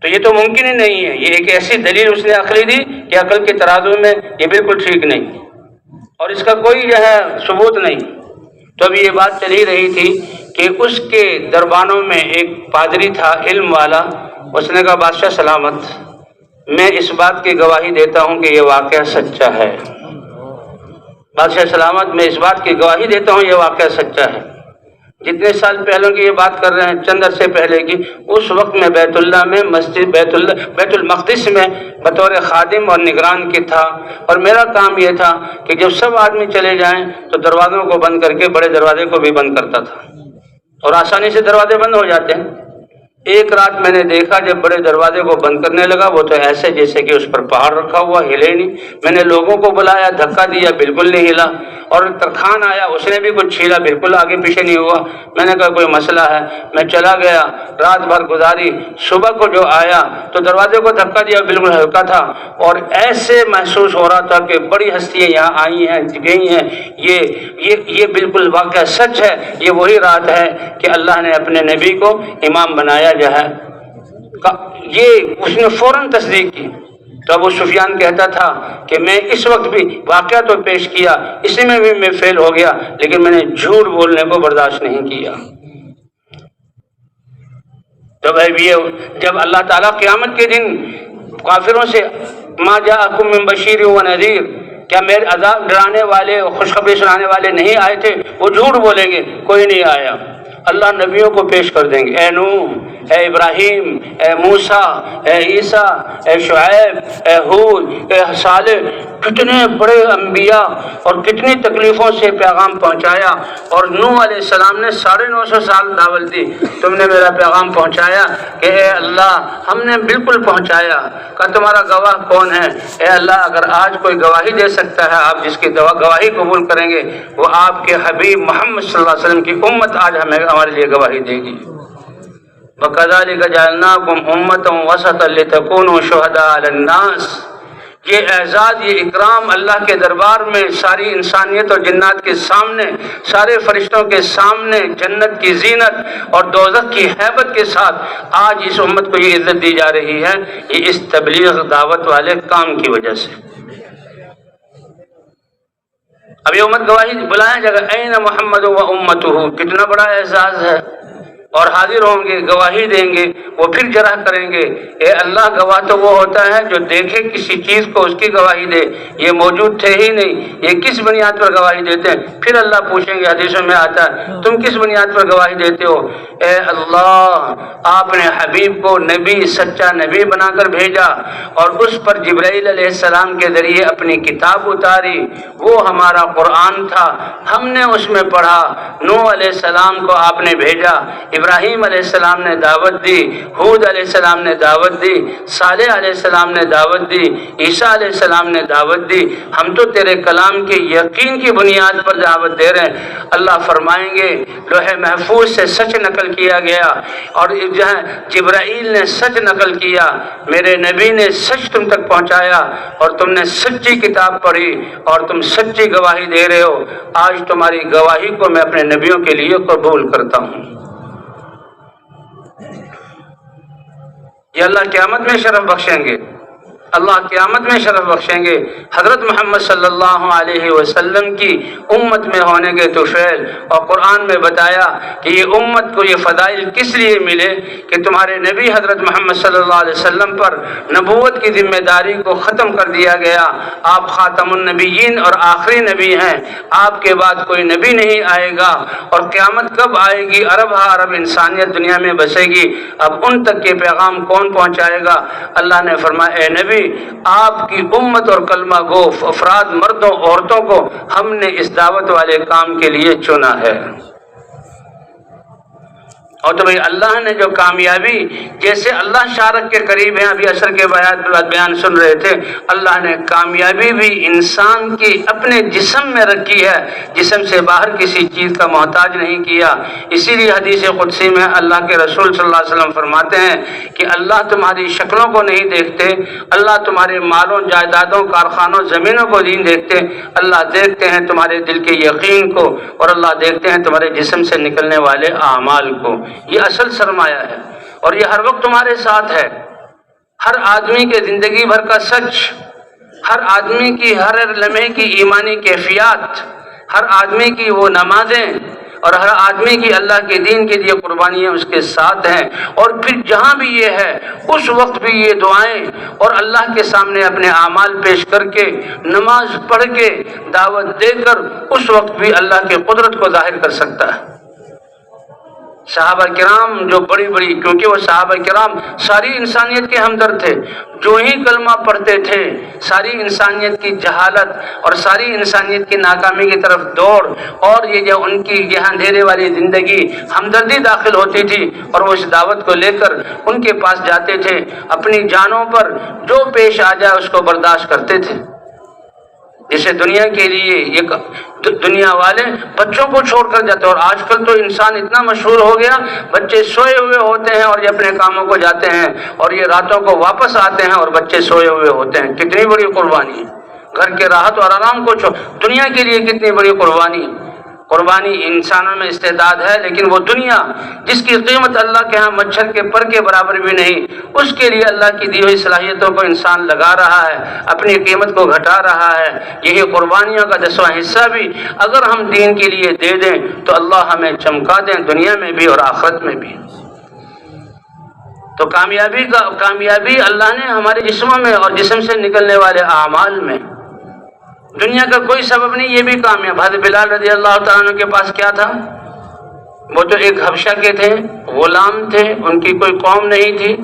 تو یہ تو ممکن ہی نہیں ہے. یہ ایک ایسی دلیل اس نے عقلی دی کہ عقل کے ترازو میں یہ بالکل ٹھیک نہیں، اور اس کا کوئی جو ہے ثبوت نہیں. تو ابھی یہ بات چل ہی رہی تھی کہ اس کے دربانوں میں ایک پادری تھا علم والا. اس نے کہا بادشاہ سلامت میں اس بات کی گواہی دیتا ہوں کہ یہ واقعہ سچا ہے. بادشاہ سلامت میں اس بات کی گواہی دیتا ہوں یہ واقعہ سچا ہے. جتنے سال پہلوں کی یہ بات کر رہے ہیں، چند عرصے پہلے کی، اس وقت میں بیت اللہ میں مسجد بیت المقدس میں بطور خادم اور نگران کی تھا. اور میرا کام یہ تھا کہ جب سب آدمی چلے جائیں تو دروازوں کو بند کر کے بڑے دروازے کو بھی بند کرتا تھا، اور آسانی سے دروازے بند ہو جاتے ہیں. ایک رات میں نے دیکھا جب بڑے دروازے کو بند کرنے لگا، وہ تو ایسے جیسے کہ اس پر پہاڑ رکھا ہوا، ہلے نہیں. میں نے لوگوں کو بلایا، دھکا دیا، بالکل نہیں ہلا. اور ترخان آیا، اس نے بھی کچھ چھیلا، بالکل آگے پیچھے نہیں ہوا. میں نے کہا کوئی مسئلہ ہے. میں چلا گیا، رات بھر گزاری. صبح کو جو آیا تو دروازے کو دھکا دیا، بالکل ہلکا تھا، اور ایسے محسوس ہو رہا تھا کہ بڑی ہستیاں یہاں آئی ہیں، گئی ہیں. یہ بالکل واقعہ سچ ہے. یہ وہی رات ہے کہ اللہ نے اپنے نبی کو امام بنایا جو ہے. یہ اس نے فوراً تصدیق کی. تو ابو سفیان کہتا تھا کہ میں اس وقت بھی واقعہ تو پیش کیا، اسی میں بھی میں فیل ہو گیا، لیکن میں نے جھوٹ بولنے کو برداشت نہیں کیا. تو بھائی یہ جب اللہ تعالیٰ قیامت کے دن کافروں سے ما جاءکم من بشیر و نذیر، کیا میرے عذاب ڈرانے والے خوشخبری سنانے والے نہیں آئے تھے؟ وہ جھوٹ بولیں گے کوئی نہیں آیا۔ اللہ نبیوں کو پیش کر دیں گے، اے نوح، اے ابراہیم، اے موسیٰ، اے عیسیٰ، اے شعیب، اے ہود، اے صالح، کتنے بڑے انبیاء اور کتنی تکلیفوں سے پیغام پہنچایا، اور نوح علیہ السلام نے 950 سال دعوت دی، تم نے میرا پیغام پہنچایا کہ اے اللہ ہم نے بالکل پہنچایا۔ کہ تمہارا گواہ کون ہے؟ اے اللہ اگر آج کوئی گواہی دے سکتا ہے، آپ جس کی گواہی قبول کریں گے وہ آپ کے حبیب محمد صلی اللہ علیہ وسلم کی امت آج ہمارے لیے گواہی دے گی۔ وَكَذَلِكَ جَعَلْنَاكُمْ أُمَّةً وَسَطًا لِتَكُونُوا شُهَدَاءَ عَلَى النَّاسِ۔ یہ اعزاز، یہ اکرام اللہ کے دربار میں ساری انسانیت اور جنات کے سامنے، سارے فرشتوں کے سامنے، جنت کی زینت اور دوزخ کی ہیبت کے ساتھ آج اس امت کو یہ عزت دی جا رہی ہے، یہ اس تبلیغ دعوت والے کام کی وجہ سے۔ اب یہ امت گواہی بلایا جائے گا، این محمد و امتہ، کتنا بڑا اعزاز ہے، اور حاضر ہوں گے، گواہی دیں گے، وہ پھر جرح کریں گے، اے اللہ گواہ تو وہ ہوتا ہے جو دیکھے کسی چیز کو اس کی گواہی دے، یہ موجود تھے ہی نہیں، یہ کس بنیاد پر گواہی دیتے ہیں؟ پھر اللہ پوچھیں گے، حدیثوں میں آتا ہے تم کس بنیاد پر گواہی دیتے ہو؟ اے اللہ آپ نے حبیب کو نبی، سچا نبی بنا کر بھیجا، اور اس پر جبرائیل علیہ السلام کے ذریعے اپنی کتاب اتاری، وہ ہمارا قرآن تھا، ہم نے اس میں پڑھا۔ نوح علیہ السلام کو آپ نے بھیجا، ابراہیم علیہ السلام نے دعوت دی، ہود علیہ السلام نے دعوت دی، صالح علیہ السلام نے دعوت دی، عیسیٰ علیہ السلام نے دعوت دی، ہم تو تیرے کلام کے یقین کی بنیاد پر دعوت دے رہے ہیں۔ اللہ فرمائیں گے لوح محفوظ سے سچ نقل کیا گیا، اور جہاں جبرائیل نے سچ نقل کیا، میرے نبی نے سچ تم تک پہنچایا، اور تم نے سچی کتاب پڑھی اور تم سچی گواہی دے رہے ہو۔ آج تمہاری گواہی کو میں اپنے نبیوں کے لیے قبول کرتا ہوں۔ یہ اللہ قیامت میں شرف بخشیں گے، اللہ قیامت میں شرف بخشیں گے۔ حضرت محمد صلی اللہ علیہ وسلم کی امت میں ہونے کے طفیل، اور قرآن میں بتایا کہ یہ امت کو یہ فضائل کس لیے ملے کہ تمہارے نبی حضرت محمد صلی اللہ علیہ وسلم پر نبوت کی ذمہ داری کو ختم کر دیا گیا۔ آپ خاتم النبیین اور آخری نبی ہیں، آپ کے بعد کوئی نبی نہیں آئے گا، اور قیامت کب آئے گی؟ ارب ہا ارب انسانیت دنیا میں بسے گی، اب ان تک کے پیغام کون پہنچائے گا؟ اللہ نے فرمایا اے نبی آپ کی امت اور کلمہ گو افراد، مردوں عورتوں کو ہم نے اس دعوت والے کام کے لیے چنا ہے۔ اور تو بھئی اللہ نے جو کامیابی، جیسے اللہ شارک کے قریب ہیں، ابھی عصر کے بیان سن رہے تھے، اللہ نے کامیابی بھی انسان کی اپنے جسم میں رکھی ہے، جسم سے باہر کسی چیز کا محتاج نہیں کیا۔ اسی لیے حدیث قدسی میں اللہ کے رسول صلی اللہ علیہ وسلم فرماتے ہیں کہ اللہ تمہاری شکلوں کو نہیں دیکھتے، اللہ تمہارے مالوں، جائیدادوں، کارخانوں، زمینوں کو نہیں دیکھتے، اللہ دیکھتے ہیں تمہارے دل کے یقین کو، اور اللہ دیکھتے ہیں تمہارے جسم سے نکلنے والے اعمال کو۔ یہ اصل سرمایہ ہے، اور یہ ہر وقت تمہارے ساتھ ہے۔ ہر آدمی کے زندگی بھر کا سچ، ہر آدمی کی ہر لمحے کی ایمانی کیفیات، ہر آدمی کی وہ نمازیں، اور ہر آدمی کی اللہ کے دین کے لیے قربانیاں اس کے ساتھ ہیں۔ اور پھر جہاں بھی یہ ہے اس وقت بھی یہ دعائیں اور اللہ کے سامنے اپنے اعمال پیش کر کے، نماز پڑھ کے، دعوت دے کر، اس وقت بھی اللہ کی قدرت کو ظاہر کر سکتا ہے۔ صحابہ کرام جو بڑی بڑی، کیونکہ وہ صحابہ کرام ساری انسانیت کے ہمدرد تھے، جو ہی کلمہ پڑھتے تھے ساری انسانیت کی جہالت اور ساری انسانیت کی ناکامی کی طرف دوڑ، اور یہ جو ان کی یہ اندھیرے والی زندگی ہمدردی داخل ہوتی تھی، اور وہ اس دعوت کو لے کر ان کے پاس جاتے تھے، اپنی جانوں پر جو پیش آ جائے اس کو برداشت کرتے تھے۔ جیسے دنیا کے لیے یہ دنیا والے بچوں کو چھوڑ کر جاتے ہیں، اور آج کل تو انسان اتنا مشہور ہو گیا، بچے سوئے ہوئے ہوتے ہیں اور یہ اپنے کاموں کو جاتے ہیں، اور یہ راتوں کو واپس آتے ہیں اور بچے سوئے ہوئے ہوتے ہیں۔ کتنی بڑی قربانی، گھر کے راحت اور آرام کو دنیا کے لیے کتنی بڑی قربانی۔ قربانی انسانوں میں استعداد ہے، لیکن وہ دنیا جس کی قیمت اللہ کے ہاں مچھر کے پر کے برابر بھی نہیں، اس کے لیے اللہ کی دی ہوئی صلاحیتوں کو انسان لگا رہا ہے، اپنی قیمت کو گھٹا رہا ہے۔ یہی قربانیوں کا 10واں حصہ بھی اگر ہم دین کے لیے دے دیں تو اللہ ہمیں چمکا دیں، دنیا میں بھی اور آخرت میں بھی۔ تو کامیابی اللہ نے ہمارے جسموں میں اور جسم سے نکلنے والے اعمال میں، دنیا کا کوئی سبب نہیں، یہ بھی کامیاب۔ حضرت بلال رضی اللہ تعالیٰ عنہ کے پاس کیا تھا؟ وہ تو ایک حبشہ کے تھے، غلام تھے، ان کی کوئی قوم نہیں تھی،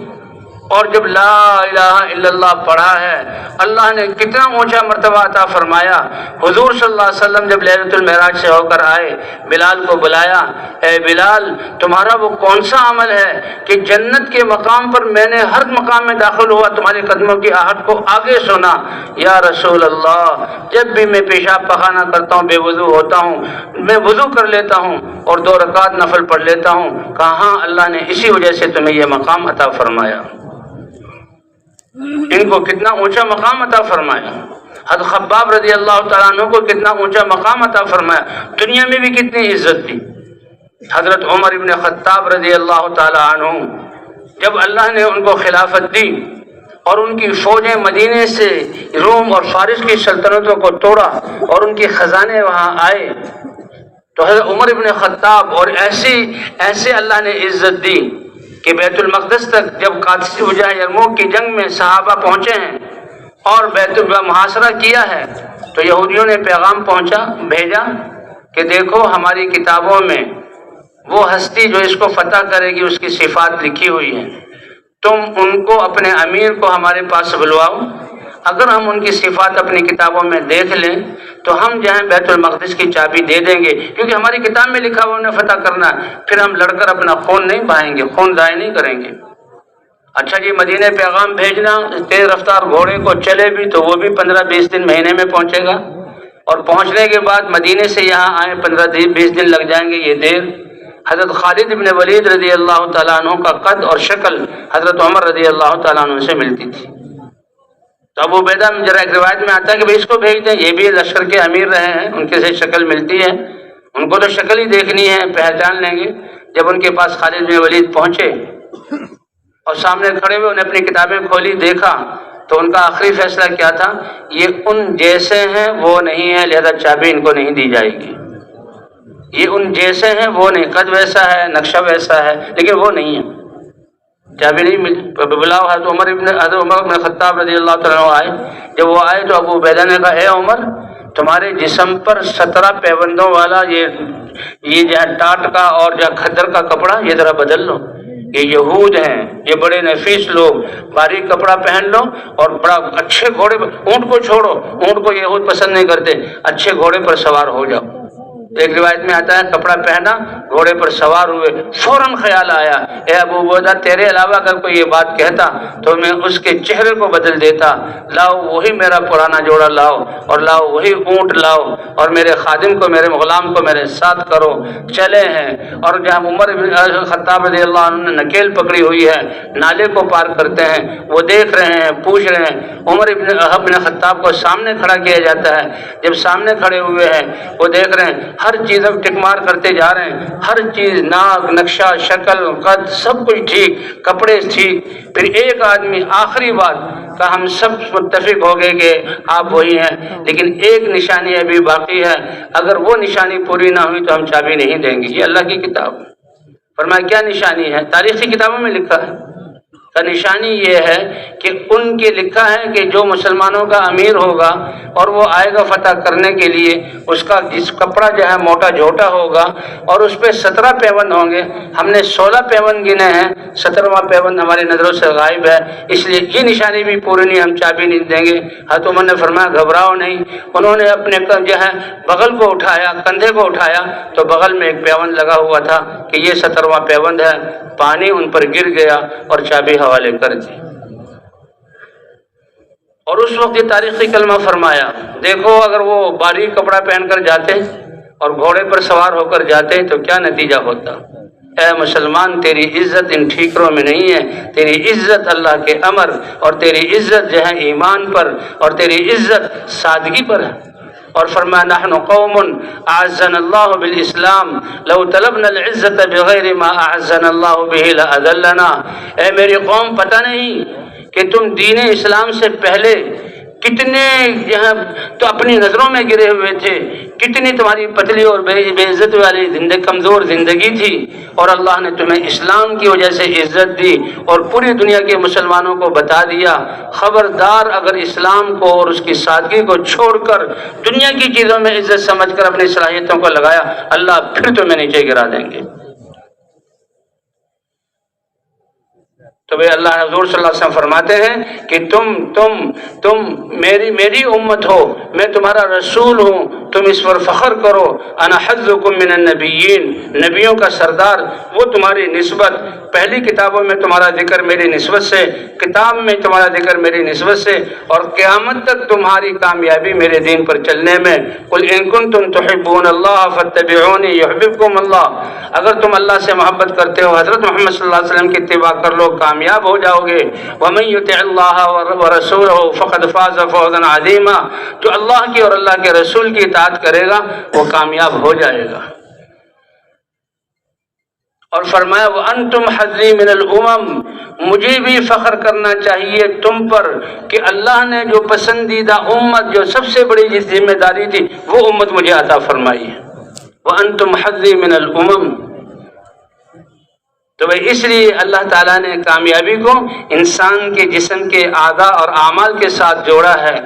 اور جب لا الہ الا اللہ پڑھا ہے اللہ نے کتنا اونچا مرتبہ عطا فرمایا۔ حضور صلی اللہ علیہ وسلم جب لیلۃ المعراج سے ہو کر آئے، بلال کو بلایا، اے بلال تمہارا وہ کون سا عمل ہے کہ جنت کے مقام پر میں نے ہر مقام میں داخل ہوا تمہارے قدموں کی آہٹ کو آگے سنا؟ یا رسول اللہ، جب بھی میں پیشاب پخانہ کرتا ہوں، بے وضو ہوتا ہوں، میں وضو کر لیتا ہوں اور 2 رکعت نفل پڑھ لیتا ہوں۔ کہاں اللہ نے اسی وجہ سے تمہیں یہ مقام عطا فرمایا، ان کو کتنا اونچا مقام عطا فرمایا۔ حضرت خباب رضی اللہ تعالیٰ عنہ کو کتنا اونچا مقام عطا فرمایا، دنیا میں بھی کتنی عزت دی۔ حضرت عمر ابن خطاب رضی اللہ تعالیٰ عنہ، جب اللہ نے ان کو خلافت دی اور ان کی فوجیں مدینے سے روم اور فارس کی سلطنتوں کو توڑا اور ان کے خزانے وہاں آئے، تو حضرت عمر ابن خطاب اور ایسے اللہ نے عزت دی کہ بیت المقدس تک جب قادسی وجہ یرموک کی جنگ میں صحابہ پہنچے ہیں اور بیت محاصرہ کیا ہے، تو یہودیوں نے پیغام بھیجا کہ دیکھو ہماری کتابوں میں وہ ہستی جو اس کو فتح کرے گی اس کی صفات لکھی ہوئی ہیں، تم ان کو اپنے امیر کو ہمارے پاس بلواؤ، اگر ہم ان کی صفات اپنی کتابوں میں دیکھ لیں تو ہم جو ہے بیت المقدس کی چابی دے دیں گے، کیونکہ ہماری کتاب میں لکھا ہوا انہیں فتح کرنا، پھر ہم لڑ کر اپنا خون نہیں بہائیں گے، خون ضائع نہیں کریں گے۔ اچھا جی، مدینے پیغام بھیجنا، تیز رفتار گھوڑے کو چلے بھی تو وہ بھی 15-20 دن مہینے میں پہنچے گا، اور پہنچنے کے بعد مدینے سے یہاں آئے 15-20 دن لگ جائیں گے، یہ دیر۔ حضرت خالد ابن ولید رضی اللہ تعالیٰ عنہ کا قد اور شکل حضرت عمر رضی اللہ تعالیٰ عنہ سے ملتی تھی، تو ابو عبیدہ ذرا ایک روایت میں آتا ہے کہ بھائی اس کو بھیج دیں، یہ بھی لشکر کے امیر رہے ہیں، ان کے سے شکل ملتی ہے، ان کو تو شکل ہی دیکھنی ہے، پہچان لیں گے۔ جب ان کے پاس خالد بن ولید پہنچے اور سامنے کھڑے ہوئے انہیں اپنی کتابیں کھولی، دیکھا تو ان کا آخری فیصلہ کیا تھا؟ یہ ان جیسے ہیں وہ نہیں ہے، لہذا چابی ان کو نہیں دی جائے گی۔ یہ ان جیسے ہیں وہ نہیں، قد ویسا ہے، نقشہ ویسا ہے، لیکن وہ نہیں ہے، چابی نہیں ملی۔ بلاؤ حضرت عمر بن خطاب رضی اللہ تعالیٰ عنہ آئے، جب وہ آئے تو ابو عبیدہ نے کہا اے عمر، تمہارے جسم پر 17 پیوندوں والا یہ جو ہے ٹاٹ کا اور جو کھدر کا کپڑا یہ ذرا بدل لو، یہ یہود ہیں، یہ بڑے نفیس لوگ، باریک کپڑا پہن لو اور بڑا اچھے گھوڑے پر، اونٹ کو چھوڑو، اونٹ کو یہود پسند نہیں کرتے، اچھے گھوڑے پر سوار ہو جاؤ۔ ایک روایت میں آتا ہے کپڑا پہنا، گھوڑے پر سوار ہوئے، فوراً خیال آیا اے ابو عبیدہ تیرے علاوہ اگر کوئی یہ بات کہتا تو میں اس کے چہرے کو بدل دیتا، لاؤ وہی میرا پرانا جوڑا لاؤ، اور لاؤ وہی اونٹ لاؤ، اور میرے خادم کو، میرے غلام کو میرے ساتھ کرو۔ چلے ہیں، اور جہاں عمر بن خطاب رضی اللہ عنہ نے نکیل پکڑی ہوئی ہے، نالے کو پار کرتے ہیں، وہ دیکھ رہے ہیں، پوچھ رہے ہیں، عمر بن خطاب کو سامنے کھڑا کیا جاتا ہے، جب سامنے کھڑے ہوئے ہیں وہ دیکھ رہے ہیں، ہر چیز اب ٹک مار کرتے جا رہے ہیں، ہر چیز، ناک، نقشہ، شکل، قد، سب کچھ ٹھیک، کپڑے ٹھیک۔ پھر ایک آدمی آخری بات کا ہم سب متفق ہو گئے کہ آپ وہی ہیں، لیکن ایک نشانی ابھی باقی ہے، اگر وہ نشانی پوری نہ ہوئی تو ہم چابی نہیں دیں گے۔ یہ اللہ کی کتاب۔ فرمایا کیا نشانی ہے؟ تاریخی کتابوں میں لکھا ہے، نشانی یہ ہے کہ ان کے لکھا ہے کہ جو مسلمانوں کا امیر ہوگا اور وہ آئے گا فتح کرنے کے لیے، اس کا جس کپڑا جو ہے موٹا جھوٹا ہوگا اور اس پہ 17 پیوند ہوں گے، ہم نے 16 پیوند گنے ہیں، 17واں پیوند ہماری نظروں سے غائب ہے، اس لیے یہ نشانی بھی پوری نہیں، ہم چابی نہیں دیں گے۔ حضرت عمر نے فرمایا گھبراؤ نہیں، انہوں نے اپنے جو ہے بغل کو اٹھایا، کندھے کو اٹھایا تو بغل میں ایک پیوند لگا ہوا تھا کہ یہ 17واں پیوند ہے، پانی ان پر گر گیا اور چابی حوالے کر دی۔ اور اس وقت یہ تاریخی کلمہ فرمایا، دیکھو اگر وہ باریک کپڑا پہن کر جاتے اور گھوڑے پر سوار ہو کر جاتے تو کیا نتیجہ ہوتا۔ اے مسلمان، تیری عزت ان ٹھیکروں میں نہیں ہے، تیری عزت اللہ کے امر، اور تیری عزت جو ہے ایمان پر، اور تیری عزت سادگی پر ہے۔ اور فرمایا نحن قوم اعزنا اللہ بالاسلام لو طلبنا العزت بغیر ما اعزنا اللہ به لاذلنا۔ اے میری قوم، پتہ نہیں کہ تم دین اسلام سے پہلے کتنے یہاں تو اپنی نظروں میں گرے ہوئے تھے، کتنی تمہاری پتلی اور بے عزت والی زندگی، کمزور زندگی تھی، اور اللہ نے تمہیں اسلام کی وجہ سے عزت دی اور پوری دنیا کے مسلمانوں کو بتا دیا خبردار اگر اسلام کو اور اس کی سادگی کو چھوڑ کر دنیا کی چیزوں میں عزت سمجھ کر اپنی صلاحیتوں کو لگایا، اللہ پھر تمہیں نیچے گرا دیں گے۔ تو بھئی اللہ حضور صلی اللہ علیہ وسلم فرماتے ہیں کہ تم میری امت ہو، میں تمہارا رسول ہوں، تم اس پر فخر کرو، انا حظکم من النبیین، نبیوں کا سردار، وہ تمہاری نسبت، پہلی کتابوں میں تمہارا ذکر میری نسبت سے، کتاب میں تمہارا ذکر میری نسبت سے، اور قیامت تک تمہاری کامیابی میرے دین پر چلنے میں۔ قل ان کنتم تحبون اللہ فاتبعونی یحببکم اللہ، اگر تم اللہ سے محبت کرتے ہو حضرت محمد صلی اللہ علیہ وسلم کی اتباع کر لو، کامیاب ہو جاؤ گے۔ وَمَن يُطِعِ اللَّهَ وَرَسُولَهُ فَقَدْ فَازَ فَوْزًا عَظِيمًا، جو اللہ کی اور اللہ کے رسول کی اطاعت کرے گا وہ کامیاب ہو جائے گا۔ اور فرمایا وَأَنْتُمْ حَظِّي مِنَ الْأُمَمِ، مجھے بھی فخر کرنا چاہیے تم پر کہ اللہ نے جو پسندیدہ امت، جو سب سے بڑی جس ذمہ داری تھی، وہ امت مجھے عطا فرمائی ہے۔ وَأَنْتُمْ حَظِّي مِنَ الْأُمَمِ، تو بھئی اس لیے اللہ تعالیٰ نے کامیابی کو انسان کے جسم کے اعضاء اور اعمال کے ساتھ جوڑا ہے۔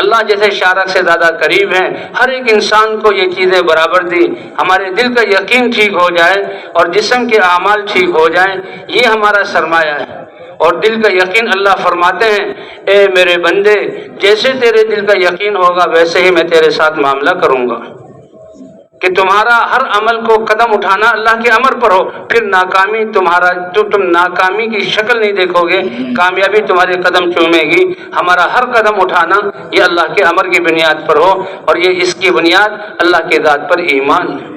اللہ جیسے شارک سے زیادہ قریب ہیں، ہر ایک انسان کو یہ چیزیں برابر دی۔ ہمارے دل کا یقین ٹھیک ہو جائے اور جسم کے اعمال ٹھیک ہو جائیں، یہ ہمارا سرمایہ ہے۔ اور دل کا یقین اللہ فرماتے ہیں اے میرے بندے، جیسے تیرے دل کا یقین ہوگا ویسے ہی میں تیرے ساتھ معاملہ کروں گا، کہ تمہارا ہر عمل کو قدم اٹھانا اللہ کے امر پر ہو، پھر ناکامی تم ناکامی کی شکل نہیں دیکھو گے، کامیابی تمہارے قدم چومے گی۔ ہمارا ہر قدم اٹھانا یہ اللہ کے امر کی بنیاد پر ہو، اور یہ اس کی بنیاد اللہ کے ذات پر ایمان ہے۔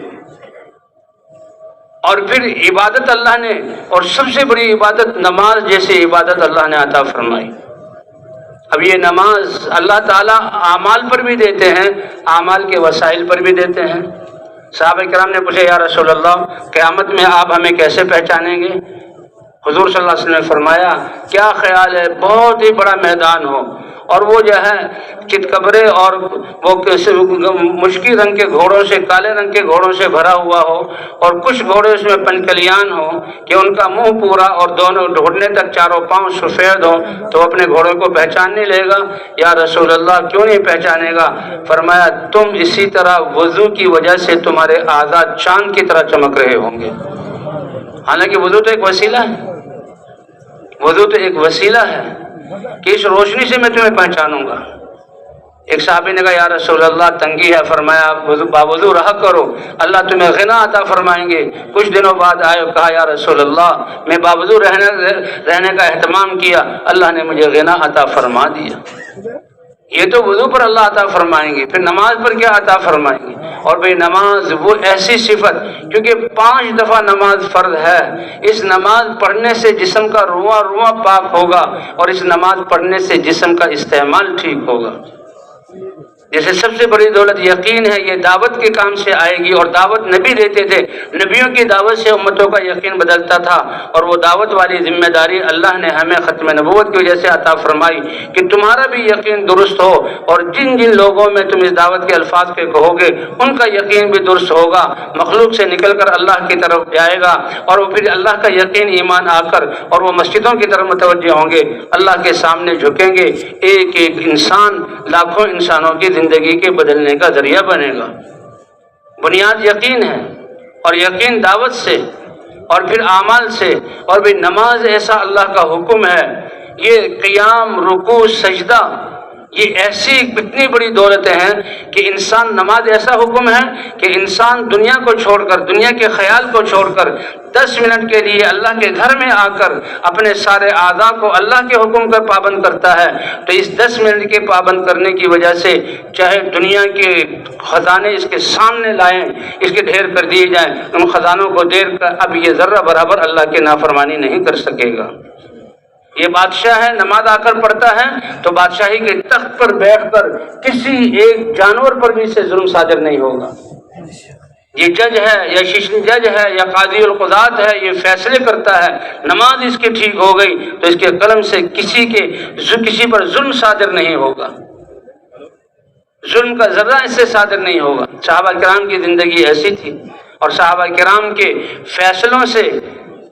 اور پھر عبادت اللہ نے، اور سب سے بڑی عبادت نماز جیسی عبادت اللہ نے عطا فرمائی۔ اب یہ نماز اللہ تعالیٰ اعمال پر بھی دیتے ہیں، اعمال کے وسائل پر بھی دیتے ہیں۔ صحابہ کرام نے پوچھا یا رسول اللہ، قیامت میں آپ ہمیں کیسے پہچانیں گے؟ حضور صلی اللہ علیہ وسلم نے فرمایا کیا خیال ہے بہت ہی بڑا میدان ہو، اور وہ جو ہے چتکبرے اور وہ مشکی رنگ کے گھوڑوں سے، کالے رنگ کے گھوڑوں سے بھرا ہوا ہو، اور کچھ گھوڑے اس میں پنکلیان ہو کہ ان کا منہ پورا اور دونوں ڈھونڈنے تک چاروں پاؤں سفید ہو، تو اپنے گھوڑوں کو پہچان نہیں لے گا؟ یا رسول اللہ کیوں نہیں پہچانے گا؟ فرمایا تم اسی طرح وضو کی وجہ سے تمہارے اعضاء چاند کی طرح چمک رہے ہوں گے۔ حالانکہ وضو تو ایک وسیلہ ہے، وضو تو ایک وسیلہ ہے کہ اس روشنی سے میں تمہیں پہچانوں گا۔ ایک صحابی نے کہا یا رسول اللہ تنگی ہے، فرمایا باوضو رہا کرو، اللہ تمہیں غنا عطا فرمائیں گے۔ کچھ دنوں بعد آئے اور کہا یا رسول اللہ میں باوضو رہنے کا اہتمام کیا، اللہ نے مجھے غنا عطا فرما دیا۔ یہ تو وضو پر اللہ عطا فرمائیں گے، پھر نماز پر کیا عطا فرمائیں گے؟ اور بھئی نماز وہ ایسی صفت، کیونکہ 5 دفعہ نماز فرض ہے، اس نماز پڑھنے سے جسم کا رواں رواں پاک ہوگا، اور اس نماز پڑھنے سے جسم کا استعمال ٹھیک ہوگا۔ جیسے سب سے بڑی دولت یقین ہے، یہ دعوت کے کام سے آئے گی، اور دعوت نبی دیتے تھے، نبیوں کی دعوت سے امتوں کا یقین بدلتا تھا، اور وہ دعوت والی ذمہ داری اللہ نے ہمیں ختم نبوت کی وجہ سے عطا فرمائی کہ تمہارا بھی یقین درست ہو، اور جن جن لوگوں میں تم اس دعوت کے الفاظ کے کہو گے ان کا یقین بھی درست ہوگا، مخلوق سے نکل کر اللہ کی طرف جائے گا، اور وہ پھر اللہ کا یقین ایمان آ کر اور وہ مسجدوں کی طرف متوجہ ہوں گے، اللہ کے سامنے جھکیں گے، ایک ایک انسان لاکھوں انسانوں کی زندگی کے بدلنے کا ذریعہ بنے گا۔ بنیاد یقین ہے، اور یقین دعوت سے، اور پھر اعمال سے۔ اور بھی نماز ایسا اللہ کا حکم ہے، یہ قیام، رکوع، سجدہ، یہ ایسی کتنی بڑی دولتیں ہیں کہ انسان، نماز ایسا حکم ہے کہ انسان دنیا کو چھوڑ کر، دنیا کے خیال کو چھوڑ کر 10 منٹ کے لیے اللہ کے گھر میں آ کر اپنے سارے اعضاء کو اللہ کے حکم کا پابند کرتا ہے، تو اس 10 منٹ کے پابند کرنے کی وجہ سے چاہے دنیا کے خزانے اس کے سامنے لائیں، اس کے ڈھیر کر دیے جائیں، ان خزانوں کو دیر کر اب یہ ذرہ برابر اللہ کی نافرمانی نہیں کر سکے گا۔ یہ بادشاہ ہے، نماز آ کر پڑھتا ہے تو بادشاہی کے تخت پر بیٹھ کر کسی ایک جانور پر بھی اس سے ظلم صادر نہیں ہوگا۔ یہ جج ہے یا شیشن جج ہے یا قاضی القضات ہے، یہ فیصلے کرتا ہے، نماز اس کی ٹھیک ہو گئی تو اس کے قلم سے کسی پر ظلم صادر نہیں ہوگا۔ ظلم کا ذرہ اس سے صادر نہیں ہوگا۔ صحابہ کرام کی زندگی ایسی تھی اور صحابہ کرام کے فیصلوں سے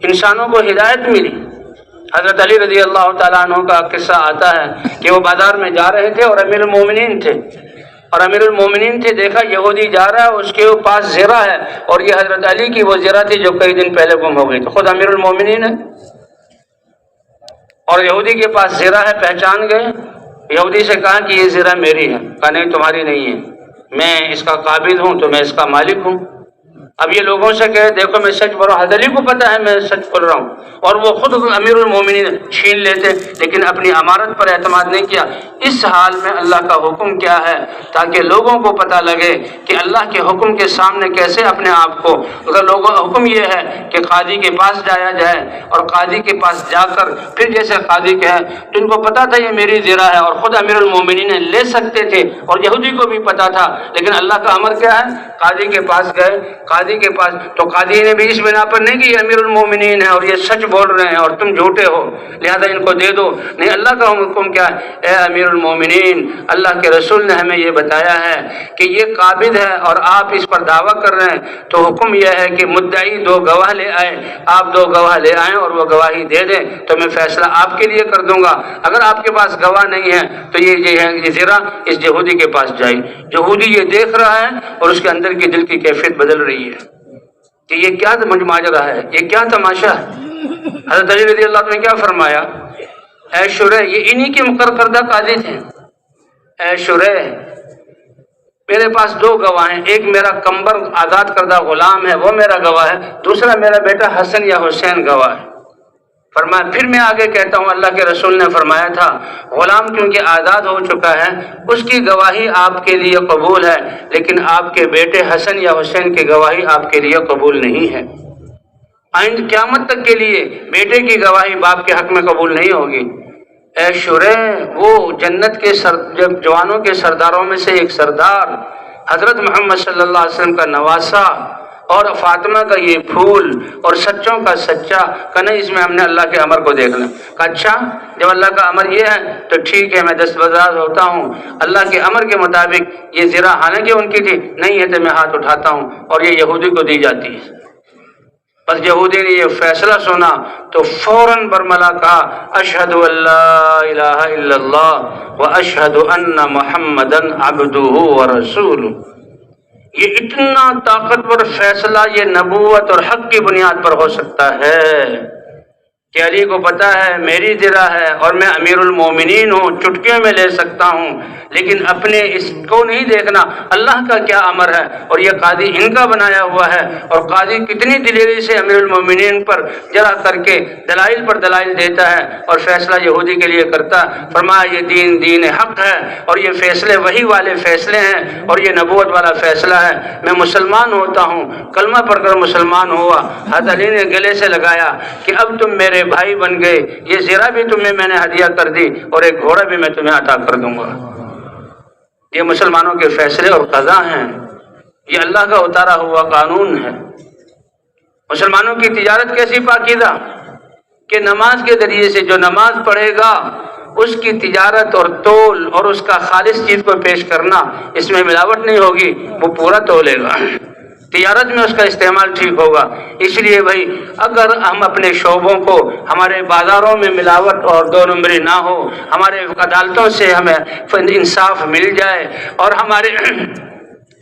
انسانوں کو ہدایت ملی۔ حضرت علی رضی اللہ تعالیٰ عنہ کا قصہ آتا ہے کہ وہ بازار میں جا رہے تھے اور امیر المومنین تھے، دیکھا یہودی جا رہا ہے، اس کے پاس زرہ ہے، اور یہ حضرت علی کی وہ زرہ تھی جو کئی دن پہلے گم ہو گئی، تو خود امیر المومنین ہے اور یہودی کے پاس زرہ ہے، پہچان گئے۔ یہودی سے کہا کہ یہ زرہ میری ہے، کہا نہیں تمہاری نہیں ہے، میں اس کا قابض ہوں، تو میں اس کا مالک ہوں۔ اب یہ لوگوں سے کہے دیکھو میں سچ بول رہا ہوں، حضرت علی کو پتا ہے میں سچ بول رہا ہوں، اور وہ خود امیر المومنین چھین لیتے، لیکن اپنی امارت پر اعتماد نہیں کیا۔ اس حال میں اللہ کا حکم کیا ہے تاکہ لوگوں کو پتہ لگے کہ اللہ کے حکم کے سامنے کیسے اپنے آپ کو، اگر لوگوں کا حکم یہ ہے کہ قاضی کے پاس جایا جائے اور قاضی کے پاس جا کر پھر جیسے قاضی کہے، جن کو پتا تھا یہ میری زرہ ہے اور خود امیر المومنین لے سکتے تھے اور یہودی کو بھی پتا تھا، لیکن اللہ کا امر کیا ہے، قاضی کے پاس گئے، قاضی کے پاس، تو قاضی نے بھی اس بنا پر نہیں کہ یہ امیر المومنین ہے اور یہ سچ بول رہے ہیں اور تم جھوٹے ہو لہذا ان کو دے دو، نہیں، اللہ کا حکم کیا ہے، اے امیر المومنین، اللہ کے رسول نے ہمیں یہ بتایا ہے کہ یہ قابض ہے اور آپ اس پر دعویٰ کر رہے ہیں، تو حکم یہ ہے کہ مدعی 2 گواہ لے آئے، آپ 2 گواہ لے آئیں اور وہ گواہی دے دیں تو میں فیصلہ آپ کے لیے کر دوں گا۔ اگر آپ کے پاس گواہ نہیں ہے تو یہ زرہ اس یہودی کے پاس جائے۔ یہودی یہ دیکھ رہا ہے اور اس کے اندر کی دل کی کیفیت بدل رہی ہے کہ یہ کیا ماجرا ہے، یہ کیا تماشا ہے۔ حضرت علی رضی اللہ عنہ نے کیا فرمایا، اے شرح، یہ انہی کے مقرر کردہ قاضی تھے، اے شرح میرے پاس 2 گواہ ہیں، ایک میرا کمبر آزاد کردہ غلام ہے وہ میرا گواہ ہے، دوسرا میرا بیٹا حسن یا حسین گواہ ہے۔ فرمایا پھر میں آگے کہتا ہوں، اللہ کے رسول نے فرمایا تھا غلام کیونکہ آزاد ہو چکا ہے اس کی گواہی آپ کے لیے قبول ہے، لیکن آپ کے بیٹے حسن یا حسین کی گواہی آپ کے لیے قبول نہیں ہے۔ آئند قیامت تک کے لیے بیٹے کی گواہی باپ کے حق میں قبول نہیں ہوگی۔ اے شرح، وہ جنت کے جوانوں کے سرداروں میں سے ایک سردار، حضرت محمد صلی اللہ علیہ وسلم کا نواسا اور فاطمہ کا یہ پھول اور سچوں کا سچا، کہ نہیں اس میں ہم نے اللہ کے امر کو دیکھنا۔ کہ اچھا جب اللہ کا امر یہ ہے تو ٹھیک ہے، میں دستبردار ہوتا ہوں، اللہ کے امر کے مطابق یہ زرہ حالانکہ ان کی تھی نہیں ہے تو میں ہاتھ اٹھاتا ہوں اور یہ یہودی کو دی جاتی ہے۔ بس یہودی نے یہ فیصلہ سنا تو فوراً برملا کہا اشہد ان لا الہ الا اللہ و اشہد ان محمدن عبدہ و رسولہ۔ یہ اتنا طاقتور فیصلہ یہ نبوت اور حق کی بنیاد پر ہو سکتا ہے کہ علی کو پتا ہے میری زرہ ہے اور میں امیر المومنین ہوں، چٹکیوں میں لے سکتا ہوں، لیکن اپنے اس کو نہیں دیکھنا اللہ کا کیا امر ہے، اور یہ قاضی ان کا بنایا ہوا ہے، اور قاضی کتنی دلیری سے امیر المومنین پر جرح کر کے دلائل پر دلائل دیتا ہے اور فیصلہ یہودی کے لیے کرتا ہے۔ فرمایا یہ دین حق ہے اور یہ فیصلے وہی والے فیصلے ہیں اور یہ نبوت والا فیصلہ ہے۔ میں مسلمان ہوتا ہوں، کلمہ پڑھ کر مسلمان ہوا۔ حضرت علی نے گلے سے لگایا کہ اب تم میرے بھائی بن گئے، یہ زرہ بھی تمہیں میں نے ہدیہ کر دی اور ایک گھوڑا بھی میں تمہیں عطا کر دوں گا۔ یہ مسلمانوں کے فیصلے اور قضا ہیں، یہ اللہ کا اتارا ہوا قانون ہے۔ مسلمانوں کی تجارت کیسی پاکیزہ کہ نماز کے ذریعے سے جو نماز پڑھے گا اس کی تجارت اور تول اور اس کا خالص چیز کو پیش کرنا، اس میں ملاوٹ نہیں ہوگی، وہ پورا تولے گا، تجارت میں اس کا استعمال ٹھیک ہوگا۔ اس لیے بھائی اگر ہم اپنے شعبوں کو، ہمارے بازاروں میں ملاوٹ اور 2 نمبری نہ ہو، ہمارے عدالتوں سے ہمیں انصاف مل جائے اور ہمارے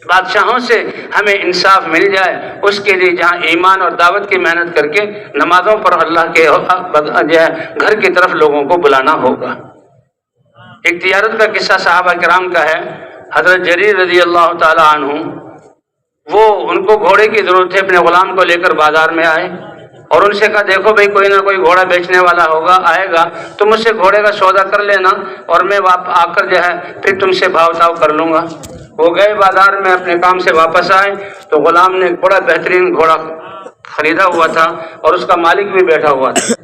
بادشاہوں سے ہمیں انصاف مل جائے، اس کے لیے جہاں ایمان اور دعوت کی محنت کر کے نمازوں پر اللہ کے گھر کی طرف لوگوں کو بلانا ہوگا۔ ایک تجارت کا قصہ صحابہ کرام کا ہے، حضرت جریر رضی اللہ تعالی عنہ، وہ ان کو گھوڑے کی ضرورت ہے، اپنے غلام کو لے کر بازار میں آئے اور ان سے کہا دیکھو بھائی کوئی نہ کوئی گھوڑا بیچنے والا ہوگا، آئے گا تو مجھ سے گھوڑے کا سودا کر لینا اور میں آ کر جو ہے پھر تم سے بھاؤ تاؤ کر لوں گا۔ وہ گئے بازار میں، اپنے کام سے واپس آئے تو غلام نے بڑا بہترین گھوڑا خریدا ہوا تھا اور اس کا مالک بھی بیٹھا ہوا تھا،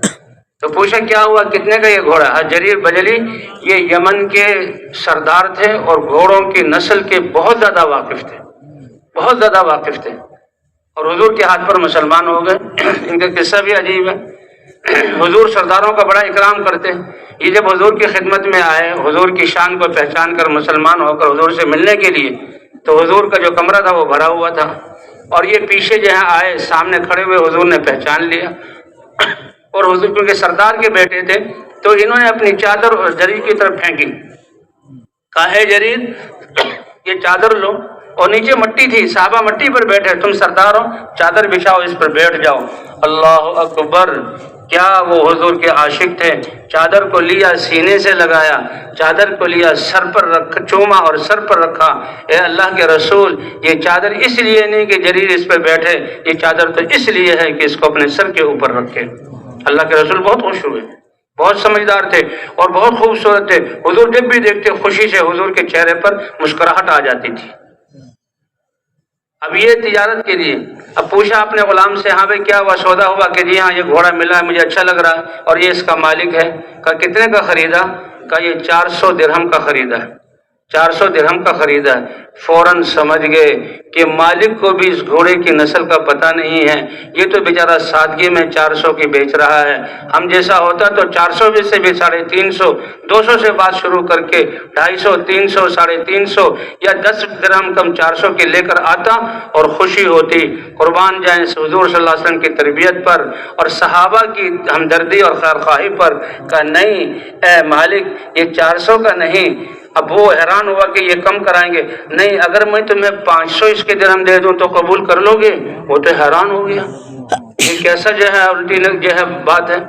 تو پوچھا کیا ہوا، کتنے کا یہ گھوڑا؟ جریر بجلی یہ یمن کے سردار تھے اور گھوڑوں کی نسل کے بہت زیادہ واقف تھے، بہت زیادہ واقف تھے، اور حضور کے ہاتھ پر مسلمان ہو گئے۔ ان کا قصہ بھی عجیب ہے۔ حضور سرداروں کا بڑا اکرام کرتے. یہ جب حضور کی خدمت میں آئے، حضور کی شان کو پہچان کر مسلمان ہو کر حضور سے ملنے کے لیے، تو حضور کا جو کمرہ تھا وہ بھرا ہوا تھا، اور یہ پیچھے جو ہے آئے، سامنے کھڑے ہوئے حضور نے پہچان لیا. اور حضور کیونکہ سردار کے بیٹے تھے تو انہوں نے اپنی چادر اور جرید کی طرف پھینکی. کہا ہے جرید یہ چادر لو، اور نیچے مٹی تھی، صحابہ مٹی پر بیٹھے، تم سردار ہو چادر بچھاؤ، اس پر بیٹھ جاؤ. اللہ اکبر! کیا وہ حضور کے عاشق تھے. چادر کو لیا، سینے سے لگایا، چادر کو لیا، سر پر رکھ چوما اور سر پر رکھا. اے اللہ کے رسول، یہ چادر اس لیے نہیں کہ جریر اس پہ بیٹھے، یہ چادر تو اس لیے ہے کہ اس کو اپنے سر کے اوپر رکھے. اللہ کے رسول بہت خوش ہوئے، بہت سمجھدار تھے اور بہت خوبصورت تھے. حضور جب بھی دیکھتے خوشی سے حضور کے چہرے پر مسکراہٹ آ جاتی تھی. اب یہ تجارت کے لیے، اب پوچھا اپنے غلام سے، ہاں بھائی کیا ہوا، سودا ہوا؟ کہ جی ہاں یہ گھوڑا ملا ہے، مجھے اچھا لگ رہا ہے اور یہ اس کا مالک ہے. کہا کتنے کا خریدا؟ کہا یہ 400 درہم کا خریدا ہے. 400 درہم کا خریدا ہے. فوراً سمجھ گئے کہ مالک کو بھی اس گھوڑے کی نسل کا پتہ نہیں ہے، یہ تو بیچارہ سادگی میں 400 کی بیچ رہا ہے. ہم جیسا ہوتا تو 400 میں سے بھی 350 200 سے بات شروع کر کے 250 300 350 یا 10 درہم کم 400 کے لے کر آتا اور خوشی ہوتی. قربان جائیں حضور صلی اللہ علیہ وسلم کی تربیت پر اور صحابہ کی ہمدردی اور خیرخواہی پر. کہا نہیں اے مالک یہ 400 کا نہیں. اب وہ حیران ہوا کہ یہ کم کرائیں گے. نہیں اگر میں تمہیں 500 اس کے درہم دے دوں تو قبول کر لو گے؟ وہ تو حیران ہو گیا، یہ کیسا جو ہے الٹی جو ہے بات ہے.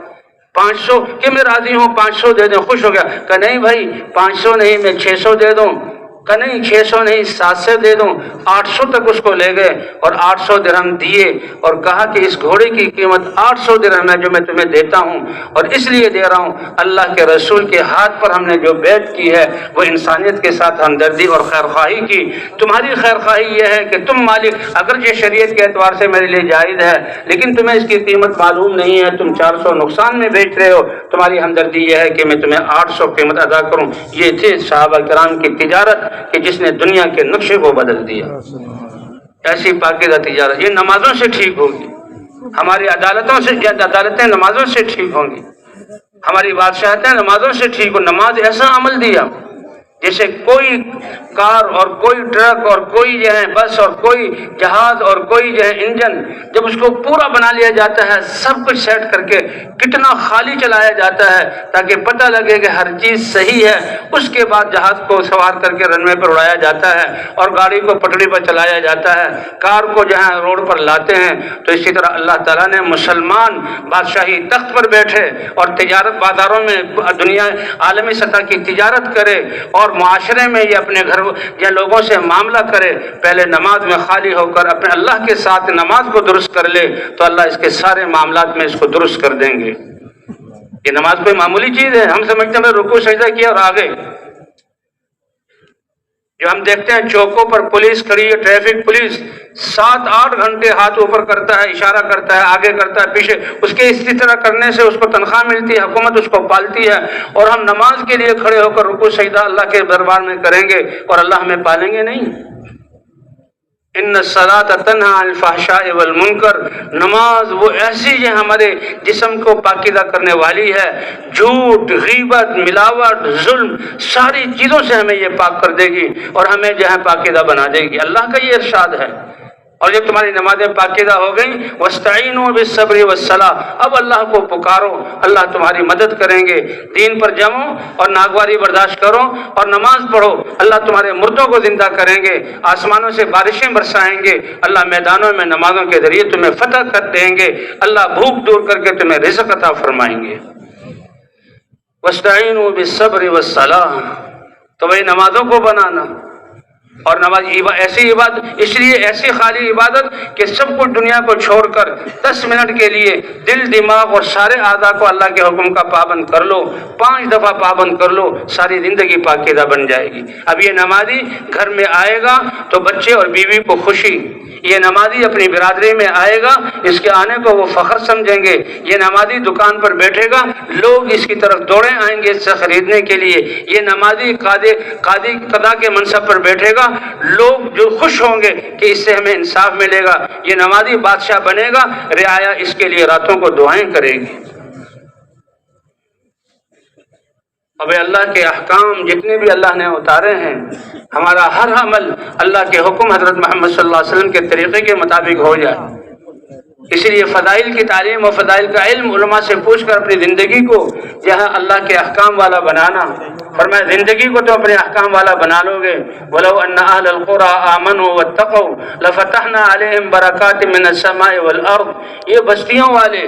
500 کہ میں راضی ہوں 500 دے دیں. خوش ہو گیا. کہ نہیں بھائی 500 نہیں میں 600 دے دوں. کہ نہیں 600 نہیں 700 دے دوں. 800 تک اس کو لے گئے اور 800 درہم دیے اور کہا کہ اس گھوڑے کی قیمت 800 درہم ہے جو میں تمہیں دیتا ہوں، اور اس لیے دے رہا ہوں اللہ کے رسول کے ہاتھ پر ہم نے جو بیعت کی ہے وہ انسانیت کے ساتھ ہمدردی اور خیرخواہی کی. تمہاری خیرخواہی یہ ہے کہ تم مالک اگرچہ شریعت کے اعتبار سے میرے لیے جائز ہے لیکن تمہیں اس کی قیمت معلوم نہیں ہے، تم 400 نقصان میں بیچ رہے ہو. تمہاری ہمدردی یہ ہے کہ میں تمہیں 800 قیمت ادا کروں. یہ تھی صحابہ کرام کی تجارت کہ جس نے دنیا کے نقشے کو بدل دیا. ایسی پاکیزہ تجارت یہ نمازوں سے ٹھیک ہوگی، ہماری عدالتیں نمازوں سے ٹھیک ہوں گی، ہماری بادشاہتیں نمازوں سے ٹھیک ہوں. نماز ایسا عمل دیا جیسے کوئی کار اور کوئی ٹرک اور کوئی جو ہے بس اور کوئی جہاز اور کوئی جو ہے انجن، جب اس کو پورا بنا لیا جاتا ہے سب کچھ سیٹ کر کے کتنا خالی چلایا جاتا ہے تاکہ پتہ لگے کہ ہر چیز صحیح ہے. اس کے بعد جہاز کو سوار کر کے رن وے پر اڑایا جاتا ہے اور گاڑی کو پٹڑی پر چلایا جاتا ہے، کار کو جو ہے روڈ پر لاتے ہیں. تو اسی طرح اللہ تعالیٰ نے مسلمان بادشاہی تخت پر بیٹھے اور تجارت بازاروں میں دنیا عالمی سطح کی تجارت کرے اور معاشرے میں یہ اپنے گھر یا لوگوں سے معاملہ کرے، پہلے نماز میں خالی ہو کر اپنے اللہ کے ساتھ نماز کو درست کر لے تو اللہ اس کے سارے معاملات میں اس کو درست کر دیں گے. یہ نماز کوئی معمولی چیز ہے، ہم سمجھتے ہیں رکوع سجدہ کیا اور آگے. جو ہم دیکھتے ہیں چوکوں پر پولیس کھڑی ہے، ٹریفک پولیس 7-8 گھنٹے ہاتھ اوپر کرتا ہے، اشارہ کرتا ہے، آگے کرتا ہے، پیچھے. اس کے اسی طرح کرنے سے اس کو تنخواہ ملتی ہے، حکومت اس کو پالتی ہے. اور ہم نماز کے لیے کھڑے ہو کر رکوع سجدہ اللہ کے دربار میں کریں گے اور اللہ ہمیں پالیں گے نہیں. ان الصلاۃ تنہی عن الفحشاء والمنکر، نماز وہ ایسی ہے ہمارے جسم کو پاکیزہ کرنے والی ہے. جھوٹ، غیبت، ملاوٹ، ظلم، ساری چیزوں سے ہمیں یہ پاک کر دے گی اور ہمیں جو ہے پاکیزہ بنا دے گی. اللہ کا یہ ارشاد ہے. اور جب تمہاری نمازیں پاکیزہ ہو گئیں وَاسْتَعِينُوا بِالصَّبْرِ وَالصَّلَاةِ، اب اللہ کو پکارو، اللہ تمہاری مدد کریں گے. دین پر جمو اور ناگواری برداشت کرو اور نماز پڑھو، اللہ تمہارے مردوں کو زندہ کریں گے، آسمانوں سے بارشیں برسائیں گے، اللہ میدانوں میں نمازوں کے ذریعے تمہیں فتح کر دیں گے، اللہ بھوک دور کر کے تمہیں رزق عطا فرمائیں گے. وَاسْتَعِينُوا بِالصَّبْرِ وَالصَّلَاةِ، تو بھائی نمازوں کو بنانا. اور نماز ایسی عبادت، اس لیے ایسی خالی عبادت کہ سب کچھ دنیا کو چھوڑ کر 10 منٹ کے لیے دل، دماغ اور سارے اعضاء کو اللہ کے حکم کا پابند کر لو. 5 دفعہ پابند کر لو، ساری زندگی پاکیزہ بن جائے گی. اب یہ نمازی گھر میں آئے گا تو بچے اور بیوی کو خوشی، یہ نمازی اپنی برادری میں آئے گا اس کے آنے کو وہ فخر سمجھیں گے. یہ نمازی دکان پر بیٹھے گا لوگ اس کی طرف دوڑے آئیں گے اس سے خریدنے کے لیے. یہ نمازی قضا کے منصب پر بیٹھے گا، لوگ جو خوش ہوں گے کہ اس سے ہمیں انصاف ملے گا. یہ نمازی بادشاہ بنے گا، رعایا اس کے لیے راتوں کو دعائیں کرے گی. اب اللہ کے احکام جتنے بھی اللہ نے اتارے ہیں، ہمارا ہر عمل اللہ کے حکم حضرت محمد صلی اللہ علیہ وسلم کے طریقے کے مطابق ہو جائے۔ اس لیے فضائل کی تعلیم اور فضائل کا علم علماء سے پوچھ کر اپنی زندگی کو جہاں اللہ کے احکام والا بنانا، فرمایا زندگی کو تو اپنے احکام والا بنا لو گے۔ وَلَوْ أَنَّ أَهْلَ الْقُرَىٰ آمَنُوا وَاتَّقَوْا لَفَتَحْنَا عَلَيْهِمْ بَرَكَاتٍ مِّنَ السَّمَاءِ وَالْأَرْضِ، یہ بستیوں والے،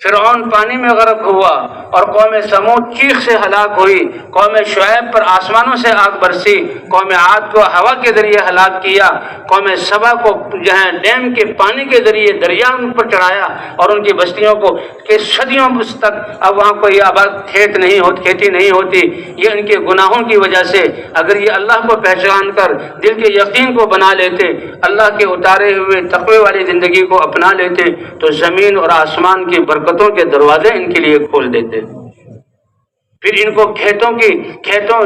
فرعون پانی میں غرق ہوا اور قوم سمود چیخ سے ہلاک ہوئی، قوم شعیب پر آسمانوں سے آگ برسی، قوم عاد کو ہوا کے ذریعے ہلاک کیا، قوم سبا کو جہاں ڈیم کے پانی کے ذریعے دریا ان پر چڑھایا اور ان کی بستیوں کو کہ صدیوں تک اب وہاں کوئی آباد کھیتی نہیں ہوتی، یہ ان کے گناہوں کی وجہ سے۔ اگر یہ اللہ کو پہچان کر دل کے یقین کو بنا لیتے، اللہ کے اتارے ہوئے تقوی والی زندگی کو اپنا لیتے، تو زمین اور آسمان کی برکتوں کے دروازے ان کے لیے کھول دیتے۔ پھر ان کو کھیتوں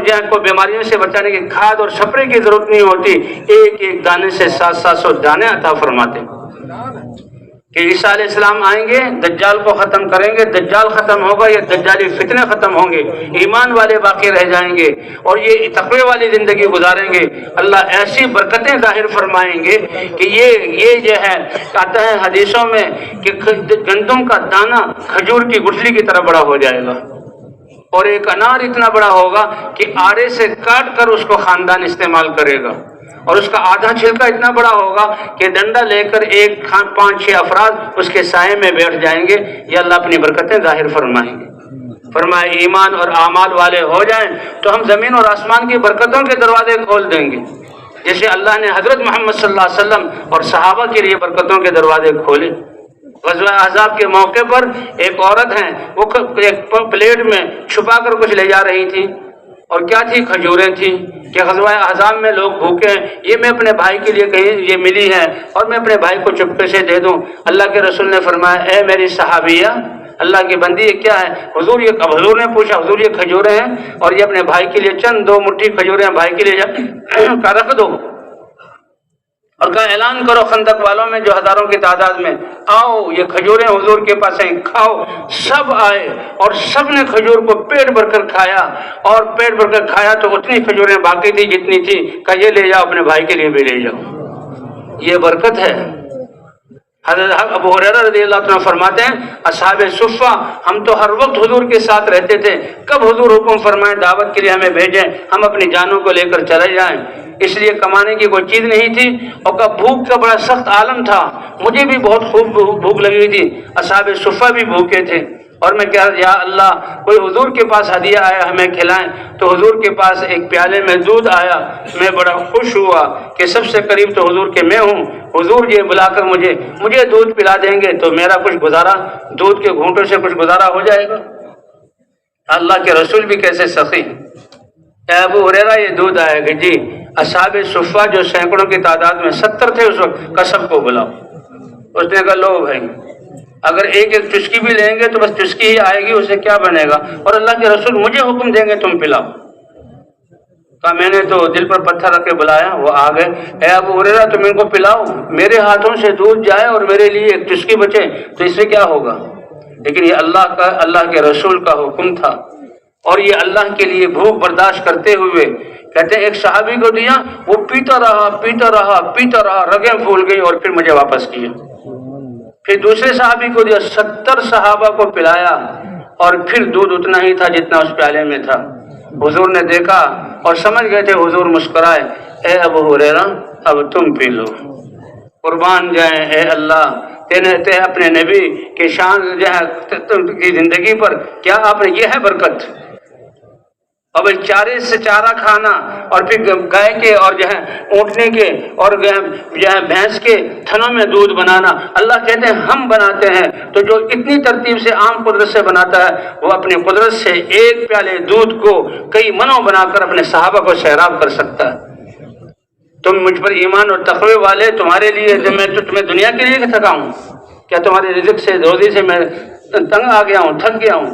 جہاں کو بیماریوں سے بچانے کی کھاد اور سپرے کی ضرورت نہیں ہوتی، ایک ایک دانے سے 700 دانے عطا فرماتے کہ عیسیٰ علیہ السلام آئیں گے، دجال کو ختم کریں گے، دجال ختم ہوگا، یہ دجالی فتنے ختم ہوں گے، ایمان والے باقی رہ جائیں گے اور یہ تقوی والی زندگی گزاریں گے۔ اللہ ایسی برکتیں ظاہر فرمائیں گے کہ یہ جو ہے آتا ہے حدیثوں میں کہ گندم کا دانہ کھجور کی گٹھلی کی طرح بڑا ہو جائے گا، اور ایک انار اتنا بڑا ہوگا کہ آرے سے کاٹ کر اس کو خاندان استعمال کرے گا، اور اس کا آدھا چھلکا اتنا بڑا ہوگا کہ ڈنڈا لے کر 5-6 افراد اس کے سائے میں بیٹھ جائیں گے۔ یہ اللہ اپنی برکتیں ظاہر فرمائیں گے۔ فرمائے ایمان اور اعمال والے ہو جائیں تو ہم زمین اور آسمان کی برکتوں کے دروازے کھول دیں گے، جیسے اللہ نے حضرت محمد صلی اللہ علیہ وسلم اور صحابہ کے لیے برکتوں کے دروازے کھولے۔ غزوہ احزاب کے موقع پر ایک عورت ہیں، وہ ایک پلیٹ میں چھپا کر کچھ لے جا رہی تھی، اور کیا تھی؟ کھجوریں تھیں کہ غزوہ احزاب میں لوگ بھوکے ہیں، یہ میں اپنے بھائی کے لیے کہیں یہ ملی ہے اور میں اپنے بھائی کو چپکے سے دے دوں۔ اللہ کے رسول نے فرمایا اے میری صحابیہ، اللہ کی بندی، یہ کیا ہے؟ حضور نے پوچھا حضور یہ کھجوریں ہیں، اور یہ اپنے بھائی کے لیے چند 2 مٹھی کھجوریں بھائی کے لیے رکھ دو، اور کہا اعلان کرو خندق والوں میں جو ہزاروں کی تعداد میں، آؤ یہ کھجوریں حضور کے پاس ہیں، کھاؤ۔ سب آئے اور سب نے کھجور کو پیٹ بھر کر کھایا، اور پیٹ بھر کر کھایا تو اتنی کھجوریں باقی تھی جتنی تھی، کہا یہ لے جاؤ اپنے بھائی کے لیے بھی لے جاؤ۔ یہ برکت ہے۔ حضرت ابو ہریرہ رضی اللہ عنہ فرماتے ہیں اصحاب صفہ ہم تو ہر وقت حضور کے ساتھ رہتے تھے، کب حضور حکم فرمائیں دعوت کے لیے ہمیں بھیجیں ہم اپنی جانوں کو لے کر چلے جائیں، اس لیے کمانے کی کوئی چیز نہیں تھی، اور کب بھوک کا بڑا سخت عالم تھا، مجھے بھی بہت خوب بھوک لگی تھی، اصحاب صفہ بھی بھوکے تھے، اور میں کہا یا اللہ کوئی حضور کے پاس ہدیہ آیا ہمیں کھلائیں، تو حضور کے پاس ایک پیالے میں دودھ آیا، میں بڑا خوش ہوا کہ سب سے قریب تو حضور کے میں ہوں، حضور یہ بلا کر مجھے دودھ پلا دیں گے تو میرا کچھ گزارا، دودھ کے گھونٹوں سے کچھ گزارا ہو جائے گا۔ اللہ کے رسول بھی کیسے سخی، اے ابو ہریرہ یہ دودھ آئے گا جی، اصحاب صفہ جو سینکڑوں کی تعداد میں 70 تھے اس وقت، کا سب کو بلاؤ۔ اس نے کہا لو بھائی، اگر ایک چسکی بھی لیں گے تو بس چسکی ہی آئے گی، اسے کیا بنے گا، اور اللہ کے رسول مجھے حکم دیں گے تم پلاؤ۔ کہا میں نے تو دل پر پتھر رکھ کے بلایا، وہ آ گئے، اے ابو ہریرہ تم ان کو پلاؤ، میرے ہاتھوں سے دودھ جائے اور میرے لیے ایک چسکی بچے تو اس سے کیا ہوگا، لیکن یہ اللہ کے رسول کا حکم تھا، اور یہ اللہ کے لیے بھوک برداشت کرتے ہوئے کہتے ہیں ایک صحابی کو دیا، وہ پیتا رہا، رگیں پھول گئی اور پھر مجھے واپس کیا۔ پھر دوسرے صحابی کو دیا، 70 صحابہ کو پلایا، اور پھر دودھ اتنا ہی تھا جتنا اس پیالے میں تھا۔ حضور نے دیکھا اور سمجھ گئے تھے، حضور مسکرائے، اے ابو ہریرہ اب تم پی لو، قربان جائیں اے اللہ تے اپنے نبی کے شان جو ہے کی زندگی پر، کیا آپ نے یہ ہے برکت۔ اب چارے سے چارہ کھانا، اور پھر گائے کے اور جو ہے اونٹنے کے اور جو ہے بھینس کے تھنوں میں دودھ بنانا، اللہ کہتے ہیں ہم بناتے ہیں، تو جو اتنی ترتیب سے عام قدرت سے بناتا ہے وہ اپنی قدرت سے ایک پیالے دودھ کو کئی منوں بنا کر اپنے صحابہ کو سیراب کر سکتا ہے۔ تم مجھ پر ایمان اور تقوی والے، تمہارے لیے میں تمہیں دنیا کے لیے تھکا ہوں کیا؟ تمہارے رزق سے روزی سے میں تنگ آ گیا ہوں، تھک گیا ہوں،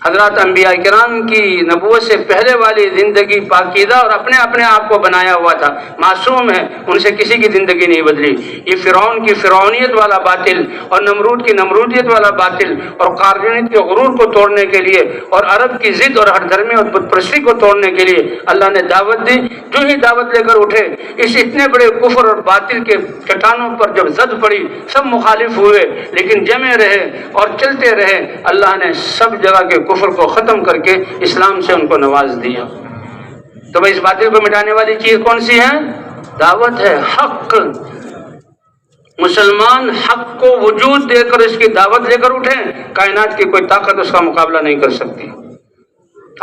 حضرات انبیاء کرام کی نبوت سے پہلے والی زندگی پاکیزہ اور اپنے آپ کو بنایا ہوا تھا، معصوم ہے، ان سے کسی کی زندگی نہیں بدلی۔ یہ فرعون کی فرعونیت والا باطل اور نمرود کی نمرودیت والا باطل اور قارونیت کے غرور کو توڑنے کے لیے اور عرب کی ضد اور ہر دھرمی اور بت پرستی کو توڑنے کے لیے اللہ نے دعوت دی۔ جو ہی دعوت لے کر اٹھے، اس اتنے بڑے کفر اور باطل کے چٹانوں پر جب زد پڑی، سب مخالف ہوئے لیکن جمے رہے اور چلتے رہے، اللہ نے سب جگہ کے کفر کو ختم کر کے اسلام سے ان کو نواز دیا۔ تو بھائی اس باطل کو مٹانے والی چیز کون سی ہے؟ دعوت ہے، حق۔ مسلمان حق کو وجود دے کر اس کی دعوت لے کر اٹھیں، کائنات کی کوئی طاقت اس کا مقابلہ نہیں کر سکتی۔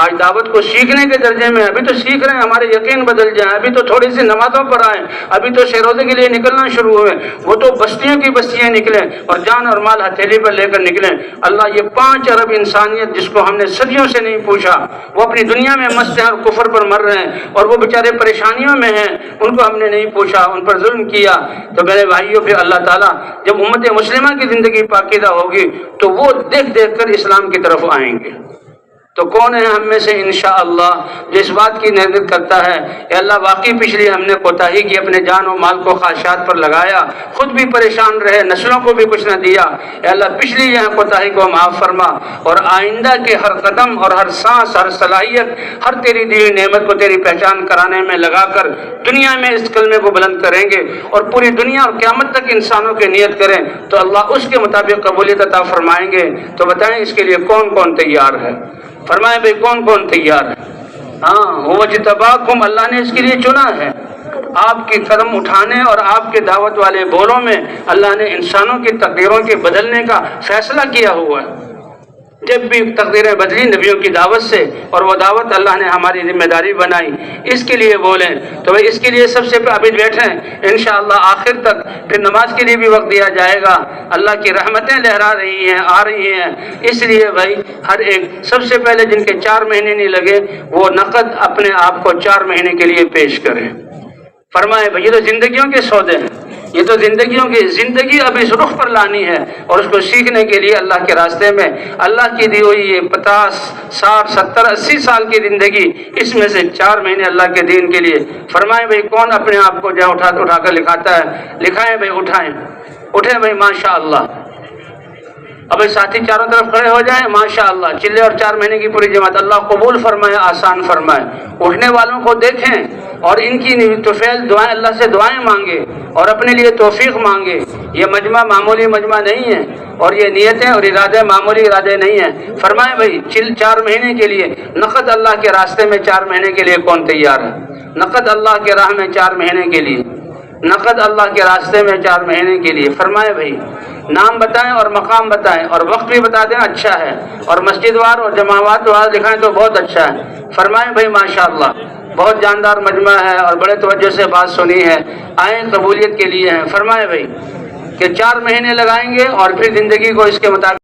آج دعوت کو سیکھنے کے درجے میں، ابھی تو سیکھ رہے ہیں، ہمارے یقین بدل جائیں، ابھی تو تھوڑی سی نمازوں پر آئیں، ابھی تو شیروزے کے لیے نکلنا شروع ہوئے، وہ تو بستیوں کی بستیاں نکلیں اور جان اور مال ہتھیلی پر لے کر نکلیں۔ اللہ یہ 5 ارب انسانیت جس کو ہم نے صدیوں سے نہیں پوچھا، وہ اپنی دنیا میں مست ہیں اور کفر پر مر رہے ہیں اور وہ بیچارے پریشانیوں میں ہیں، ان کو ہم نے نہیں پوچھا، ان پر ظلم کیا۔ تو میرے بھائیوں، پھر اللہ تعالیٰ جب امت مسلمہ کی زندگی پاکیزہ ہوگی تو وہ دیکھ دیکھ کر اسلام کی طرف آئیں گے۔ تو کون ہے ہم میں سے انشاءاللہ جو اس بات کی نیت کرتا ہے کہ اللہ واقعی پچھلی ہم نے کوتاہی کی، اپنے جان و مال کو خواہشات پر لگایا، خود بھی پریشان رہے، نسلوں کو بھی کچھ نہ دیا، اے اللہ پچھلی یہاں کوتاہی کو معاف فرما اور آئندہ کے ہر قدم اور ہر سانس، ہر صلاحیت، ہر تیری دی ہوئی نعمت کو تیری پہچان کرانے میں لگا کر دنیا میں اس کلمے کو بلند کریں گے اور پوری دنیا اور قیامت تک انسانوں کی نیت کریں تو اللہ اس کے مطابق قبولیت عطا فرمائیں گے۔ تو بتائیں اس کے لیے کون کون تیار ہے؟ فرمائے بھئی کون کون تیار ہے؟ ہاں، وَجْتَبَاكُمْ، اللہ نے اس کے لیے چنا ہے۔ آپ کے قدم اٹھانے اور آپ کے دعوت والے بولوں میں اللہ نے انسانوں کی تقدیروں کے بدلنے کا فیصلہ کیا ہوا ہے۔ جب بھی تقدیریں بدلی نبیوں کی دعوت سے، اور وہ دعوت اللہ نے ہماری ذمہ داری بنائی، اس کے لیے بولیں تو بھئی اس کے لیے سب سے ابھی بیٹھیں انشاءاللہ آخر تک، پھر نماز کے لیے بھی وقت دیا جائے گا۔ اللہ کی رحمتیں لہرا رہی ہیں، آ رہی ہیں، اس لیے بھائی ہر ایک سب سے پہلے جن کے 4 مہینے نہیں لگے وہ نقد اپنے آپ کو 4 مہینے کے لیے پیش کریں۔ فرمائے بھئی یہ تو زندگیوں کے سودے ہیں، یہ تو زندگیوں کی زندگی اب اس رخ پر لانی ہے اور اس کو سیکھنے کے لیے اللہ کے راستے میں اللہ کی دی ہوئی یہ 50 60 70 80 سال کی زندگی، اس میں سے 4 مہینے اللہ کے دین کے لیے۔ فرمائیں بھئی کون اپنے آپ کو جہاں اٹھا کر لکھاتا ہے؟ لکھائیں بھئی، اٹھیں بھئی ماشاءاللہ۔ اب ساتھی چاروں طرف کھڑے ہو جائیں، ماشاءاللہ، چلے اور 4 مہینے کی پوری جماعت، اللہ قبول فرمائے، آسان فرمائے۔ اٹھنے والوں کو دیکھیں اور ان کی توفیل دعائیں، اللہ سے دعائیں مانگے اور اپنے لیے توفیق مانگے۔ یہ مجمع معمولی مجمع نہیں ہے اور یہ نیتیں اور ارادے معمولی ارادے نہیں ہیں۔ فرمائیں بھئی 4 مہینے کے لیے نقد اللہ کے راستے میں 4 مہینے کے لیے کون تیار ہے؟ نقد اللہ کے راہ میں 4 مہینے کے لیے، نقد اللہ کے راستے میں 4 مہینے کے لیے۔ فرمائے بھئی نام بتائیں اور مقام بتائیں اور وقت بھی بتا دیں، اچھا ہے، اور مسجد وار اور جماعت وار دکھائیں تو بہت اچھا ہے۔ فرمائیں بھئی ماشاءاللہ، بہت جاندار مجمع ہے اور بڑے توجہ سے بات سنی ہے، آئیں قبولیت کے لیے ہیں۔ فرمائیں بھئی کہ 4 مہینے لگائیں گے اور پھر زندگی کو اس کے مطابق